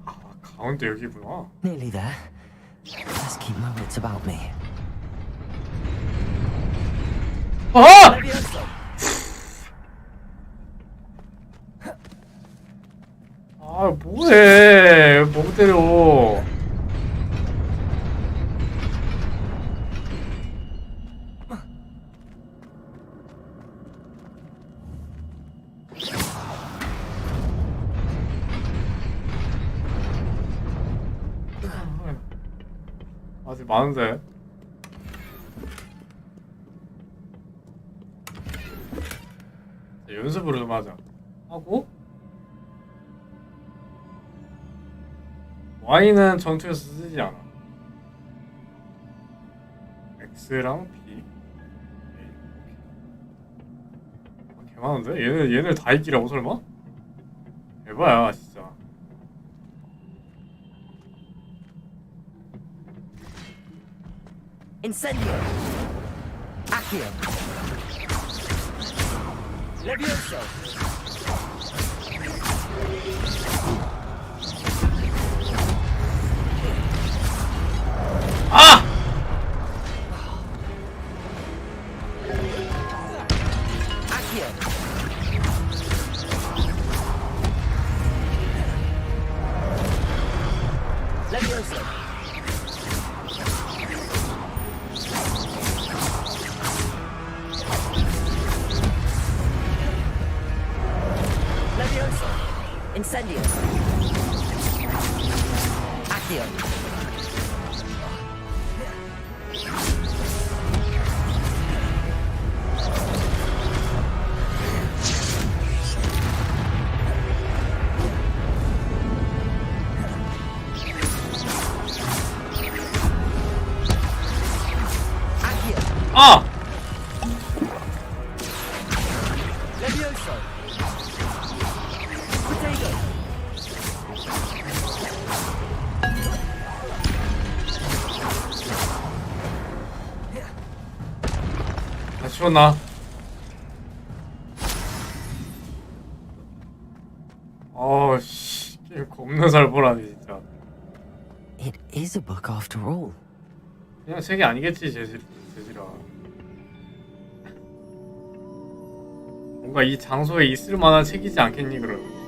아, 가운데 여기구나. Nearly there. Let's keep my wits about me. 아! 아, 뭐해? 뭐 때려? 아직 많은데. 연습을 좀 하자. 하고 Y는 전투에서 쓰지 않아. X랑 B. 개 많은데? 얘네 다 이기라고 설마? 대박이야 진짜. Incendio. Accio. Levioso. 아! Accio. Levioso. Levioso. Incendio. Accio. 아! Levioso. Potato. 다 치웠나? 씨, 게임 겁나 잘 보라니 진짜. It is a book after all. 그냥 책이 아니겠지 재질아. 뭔가 이 장소에 있을 만한 책이지 않겠니 그럼?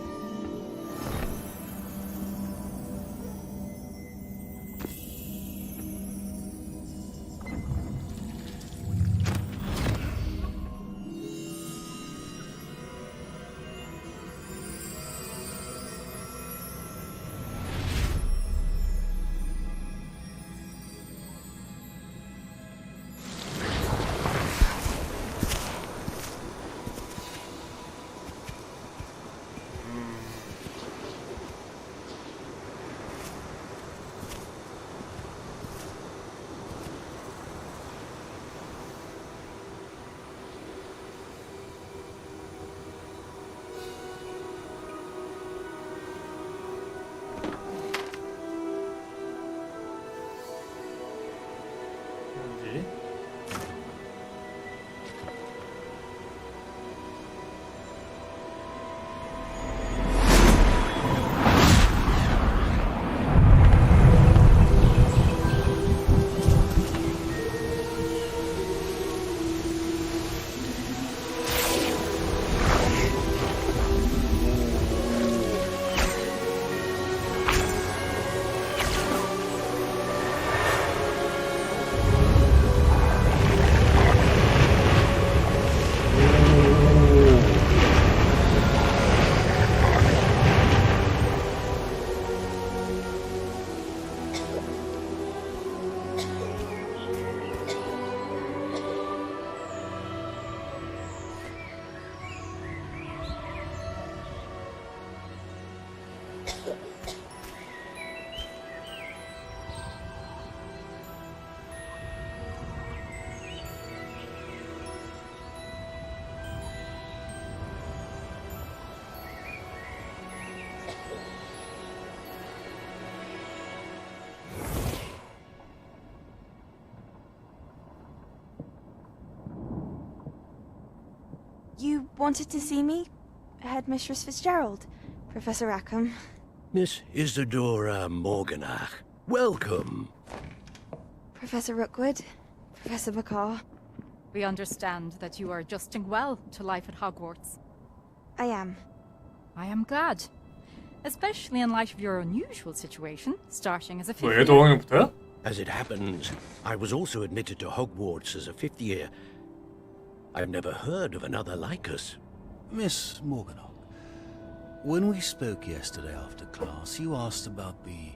You wanted to see me? Headmistress Fitzgerald, Professor Rackham. Miss Isadora Morganach, welcome. Professor Rookwood, Professor Bakar. We understand that you are adjusting well to life at Hogwarts. I am. I am glad. Especially in light of your unusual situation, starting as a fifth 얘도 학년부터야? As it happens, I was also admitted to Hogwarts as a fifth year. I've never heard of another like us. Miss Morganach, when we spoke yesterday after class, you asked about the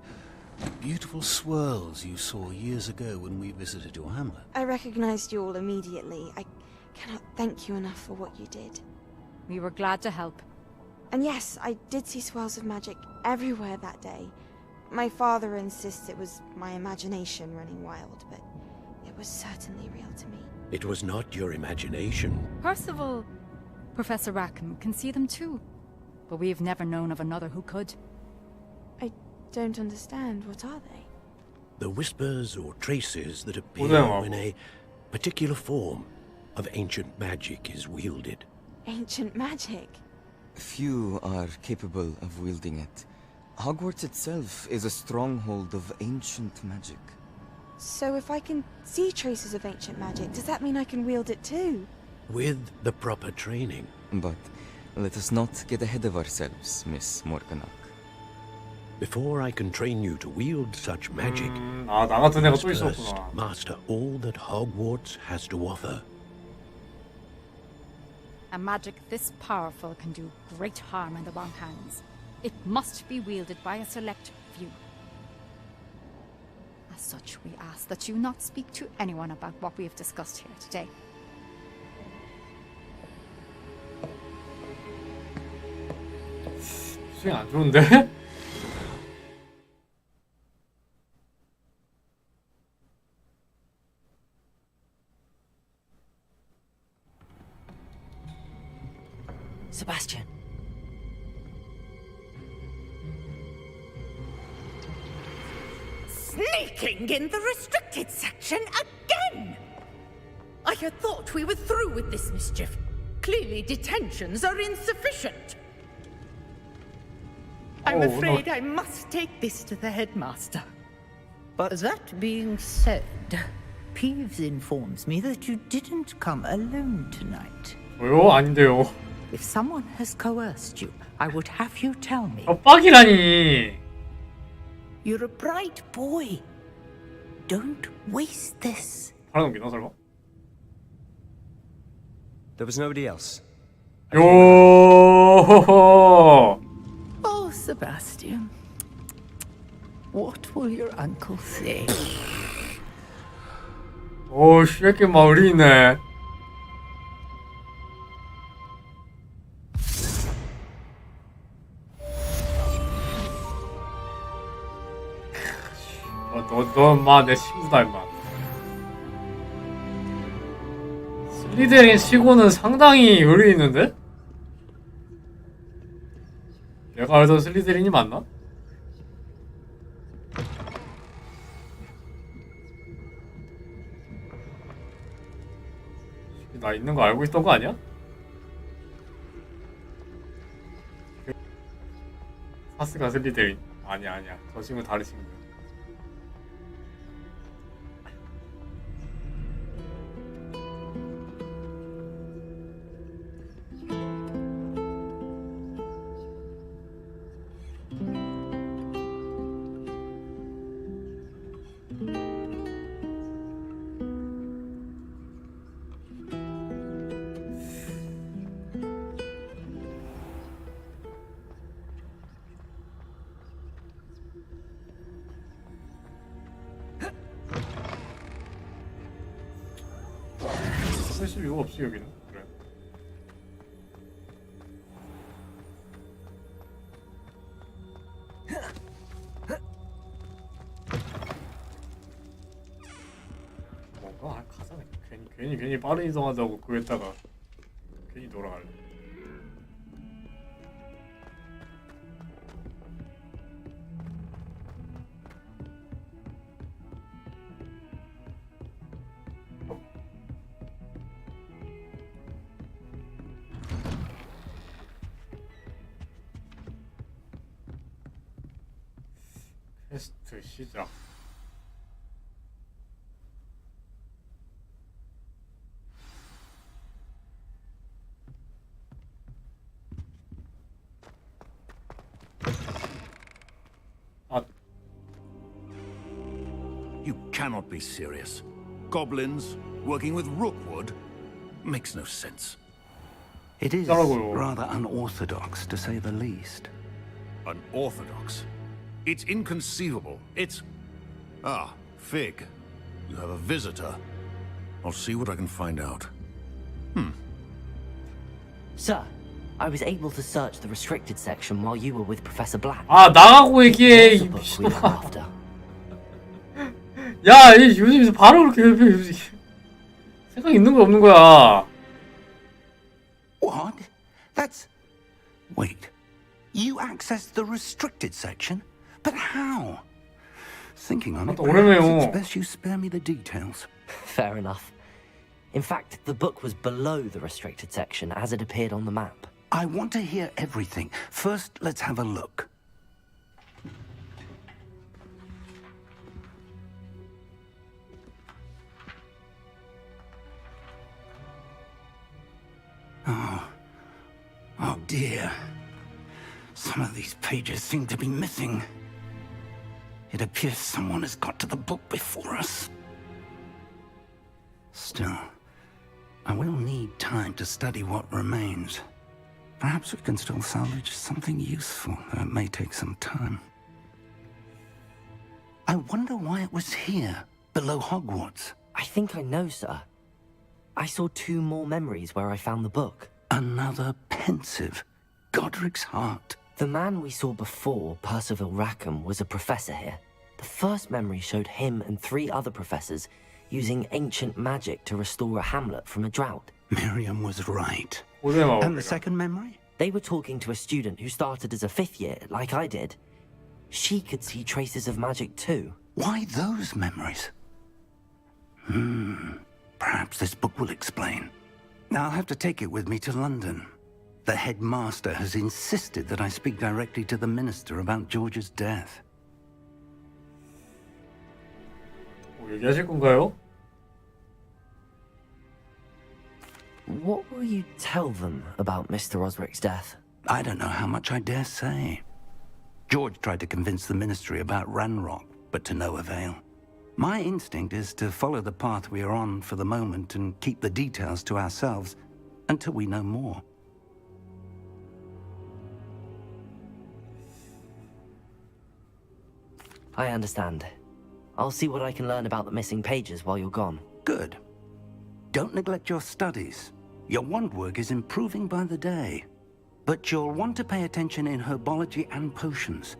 beautiful swirls you saw years ago when we visited your hamlet. I recognized you all immediately. I cannot thank you enough for what you did. We were glad to help. And yes, I did see swirls of magic everywhere that day. My father insists it was my imagination running wild, but it was certainly real to me. It was not your imagination. Percival, Professor Rackham can see them too. But we've never known of another who could. I don't understand. What are they? The whispers or traces that appear 고생하고. when a particular form of ancient magic is wielded. Ancient magic? Few are capable of wielding it. Hogwarts itself is a stronghold of ancient magic. So if I can see traces of ancient magic, does that mean I can wield it too? With the proper training. But let us not get ahead of ourselves, Miss Morganach. Before I can train you to wield such magic, 나 같은 애가 또 you must 있었구나. first master all that Hogwarts has to offer. A magic this powerful can do great harm in the wrong hands. It must be wielded by a select few. As such, we ask that you not speak to anyone about what we have discussed here today. 수행 안 좋은데? Sebastian. Sneaking in the restricted section again! I had thought we were through with this mischief. Clearly detentions are insufficient. I'm Oh, afraid no. I must take this to the headmaster. But that being said, Peeves informs me that you didn't come alone tonight. 왜요? 아닌데요. If someone has coerced you, I would have you tell me. 협박이라니. You're a bright boy. Don't waste this. 팔아넘기나 설마? There was nobody else. 요. Oh, Sebastian. What will your uncle say? 오, 쉐끼 마을이네. 너 인마 내 친구다 인마. 슬리데린 치고는 상당히 의리 있는데? 내가 알던 슬리데린이 맞나? 나 있는 거 알고 있던 거 아니야? 사스가 슬리데린 아니야 저 친구 다른 친구야. 쓸 이유가 없지 여기는. 그래. 뭔가 가자. 괜히 빠른 이동한다고 그랬다가 괜히 돌아갈래. 퀘스트 시작. You cannot be serious. Goblins working with Rookwood makes no sense. It is rather unorthodox, to say the least. Unorthodox? It's inconceivable. It's... Ah, Fig. You have a visitor. I'll see what I can find out. Sir, I was able to search the restricted section while you were with Professor Black. 아, 나가고 얘기해, 이 미친놈아. 야, 이 요즘 바로 그렇게 생각 있는 거 없는 거야. What? That's... Wait. You accessed the restricted section? But how? Thinking on it, perhaps it's best you spare me the details. Fair enough. In fact, the book was below the restricted section as it appeared on the map. I want to hear everything. First, let's have a look. Oh dear. Some of these pages seem to be missing. It appears someone has got to the book before us. Still, I will need time to study what remains. Perhaps we can still salvage something useful, though it may take some time. I wonder why it was here, below Hogwarts. I think I know, sir. I saw 2 more memories where I found the book. Another pensive. Godric's heart. The man we saw before, Percival Rackham, was a professor here. The first memory showed him and 3 other professors using ancient magic to restore a hamlet from a drought. Miriam was right. And the second memory? They were talking to a student who started as a 5th year, like I did. She could see traces of magic too. Why those memories? Perhaps this book will explain. Now I'll have to take it with me to London. The headmaster has insisted that I speak directly to the minister about George's death. 얘기하실 건가요? What will you tell them about Mr. Osric's death? I don't know how much I dare say. George tried to convince the ministry about Ranrock, but to no avail. My instinct is to follow the path we are on for the moment and keep the details to ourselves until we know more. I understand. I'll see what I can learn about the missing pages while you're gone. Good. Don't neglect your studies. Your wand work is improving by the day. But you'll want to pay attention in herbology and potions.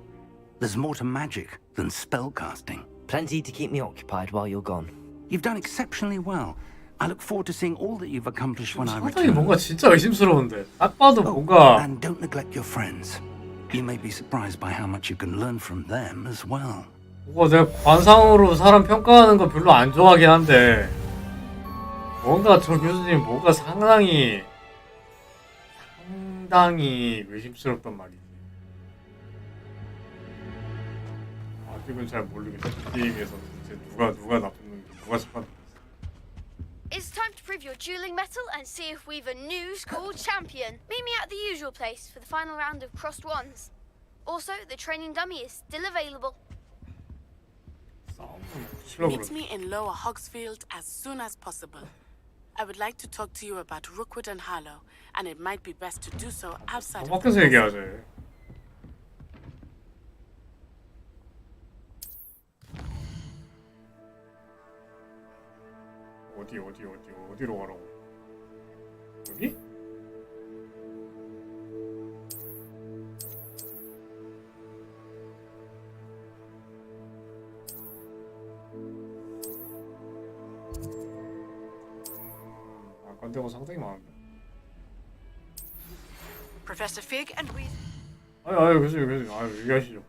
There's more to magic than spellcasting. Plenty to keep me occupied while you're gone. You've done exceptionally well. I look forward to seeing all that you've accomplished when I 상당히 return. 뭔가 진짜 의심스러운데. 딱 봐도 뭔가. And don't neglect your friends. You may be surprised by how much you can learn from them as well. 뭔가 내가 관상으로 사람 평가하는 거 별로 안 좋아하긴 한데 뭔가 저 교수님 뭔가 상당히 의심스럽단 말이지. 아직은 잘 모르겠어. 게임에서 도대체 누가 나쁜 놈인지 누가 착한 놈인지. It's time to prove your dueling mettle and see if we've a new school champion. Meet me at the usual place for the final round of crossed wands. Also, the training dummy is still available. Meet me in Lower Hogsfield as soon as possible. I would like to talk to you about Rookwood and Harlow, and it might be best to do so outside of 밖에서 얘기하지. 어디로 가라고? 여기? 안 되고 상당히 많은데. Professor Fig and we 교수님, 얘기하시죠.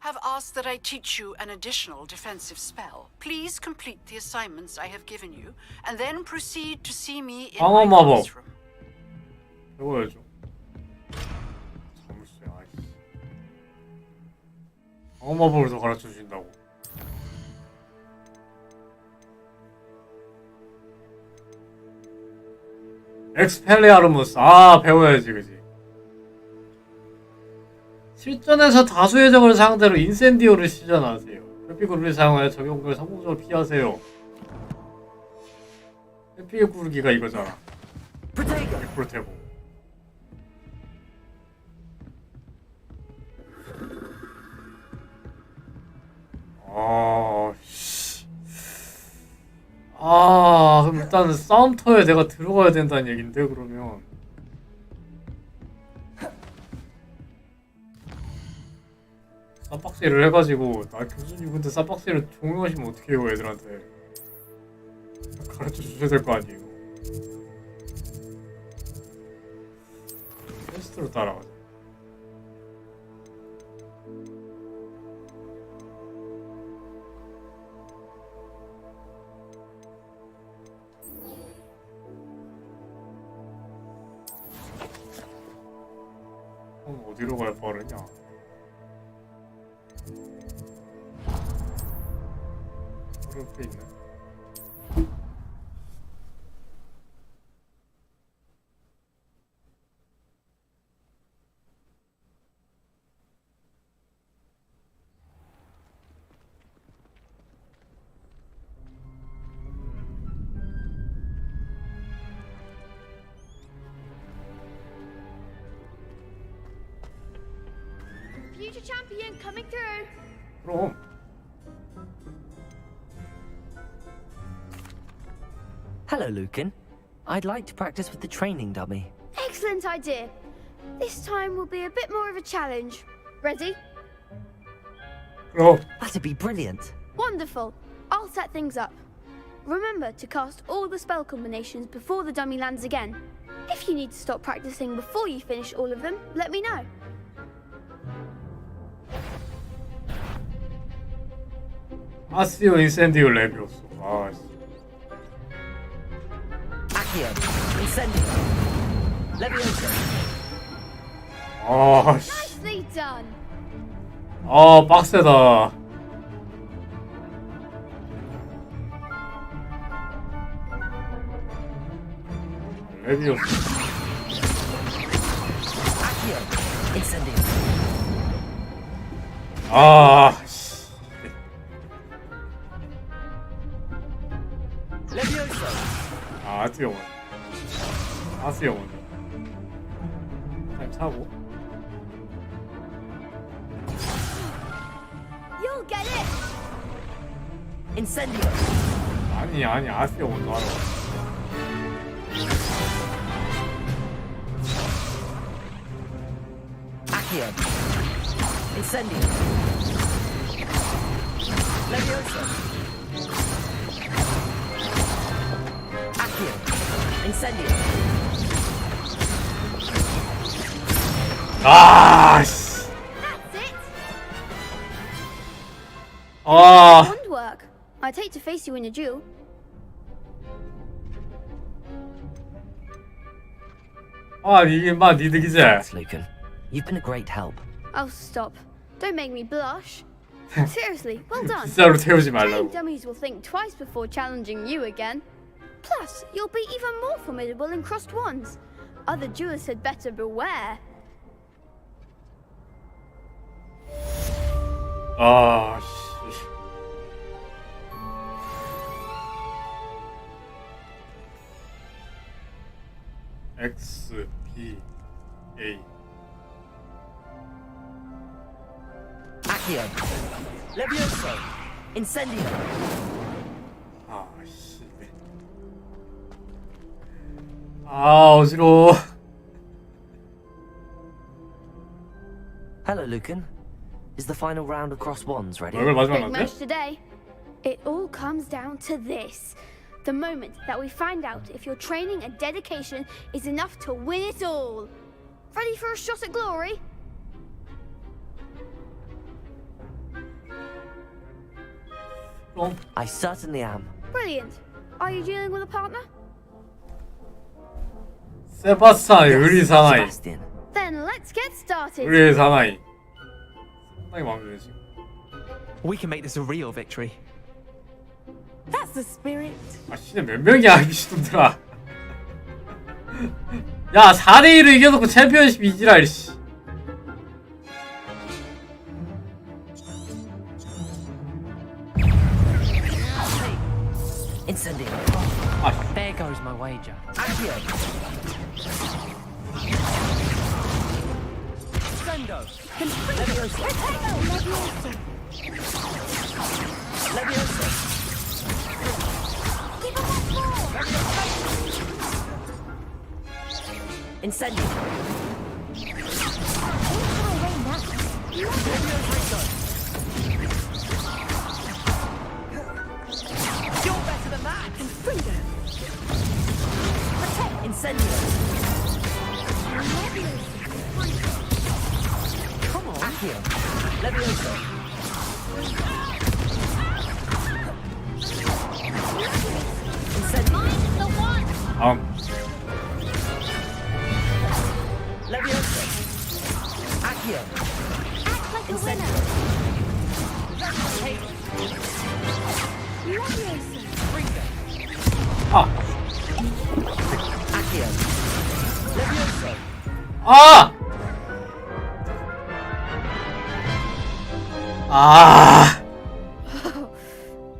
have asked that I teach you an additional defensive spell. Please complete the assignments I have given you, and then proceed to see me in my classroom. 배워야죠. 자물쇠, 아이씨. 방어마법을 더 가르쳐 주신다고. 엑스펠리아르무스. 배워야지, 그지? 실전에서 다수의 적을 상대로 인센디오를 시전하세요. 회피 구르기를 사용하여 적의 공격을 성공적으로 피하세요. 회피 구르기가 이거잖아. 프로테고. 그럼 일단 싸움터에 내가 들어가야 된다는 얘긴데, 그러면. 쌈박세를 해가지고 교수님 근데 쌈박세를 종용하시면 어떡해요 애들한테. 가르쳐 주셔야 될 거 아니에요. 테스트로 따라가자. 어디로 갈 빠르냐? 바로 옆에 있네. Future champion coming through. 그럼. Hello, Lucan. I'd like to practice with the training dummy. Excellent idea. This time will be a bit more of a challenge. Ready? 그럼. That'd be brilliant. Wonderful. I'll set things up. Remember to cast all the spell combinations before the dummy lands again. If you need to stop practicing before you finish all of them, let me know. 아스요 인센디오 레비오스. 아씨. Accio. Incendio. Levioso. 아씨. Nicely done. 아 빡세다. 레비오스. Accio. Incendio. 아. Levioso. 아, 아스 영원. 아스 영원. 타임 차고. You'll get it. Incendio. 아니, 아스 영원도 하러. Accio. Incendio. Levioso. Accio. Incendio. 아, 씨. That's it. 아. Wand work. I'd hate to face you in a duel. 아, 이게 막 니득이지? Thanks, Lucan. You've been a great help. Oh, stop. Don't make me blush. Seriously, well done. 빗자루 태우지 말라고. Trained dummies will think twice before challenging you again. Plus, you'll be even more formidable in crossed wands. Other duelists had better beware. 아, 씨. X, B, A. Accio. Levioso. Incendio. 아, 씨. 아, 어지러워. Hello, Lucan. Is the final round of cross wands ready? 얼굴 마지막 Big 나한테? match today. It all comes down to this. The moment that we find out if your training and dedication is enough to win it all. Ready for a shot at glory? I certainly am. Brilliant. Are you dealing with a partner? 세바스찬 의리 사나이. Sebastian. Then let's get started. 의리 사나이. 상당히 마음에 드네 지금. We can make this a real victory. That's the spirit. 아, 씨네 몇 명이야 이 미친놈들아. 야, 4대1을 이겨놓고 챔피언십 이지랄 씨. Incendio. There goes my wager. Accio. Sendo. Levioso. Levioso. Incendio. You're better than that! Confringo! Protect! Incendio! Come on! Accio! Levioso! Incendio! The one! Levioso! Accio! Act like a winner! Levioso! Fringo! Accio! Levioso!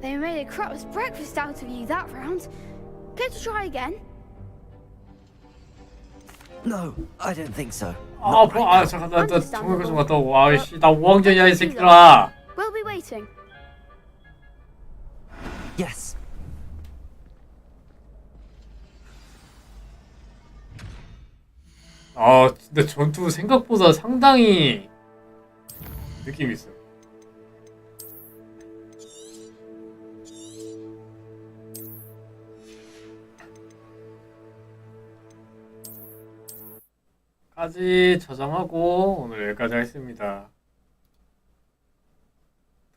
They made a crap's breakfast out of you that round. Care to try again? No, I don't think so. 잠깐 나 정말 좀 갔다 오고. 아이씨 나 5학년이야 이 새끼들아. We'll be waiting. Yes. 근데 전투 생각보다 상당히 느낌이 있어요. 까지 저장하고 오늘 여기까지 하겠습니다.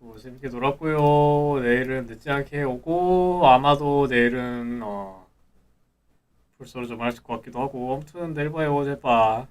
또 재밌게 놀았고요. 내일은 늦지 않게 오고 아마도 내일은 풀서로 좀 할 것 같기도 하고 아무튼 내일 봐요. 제발.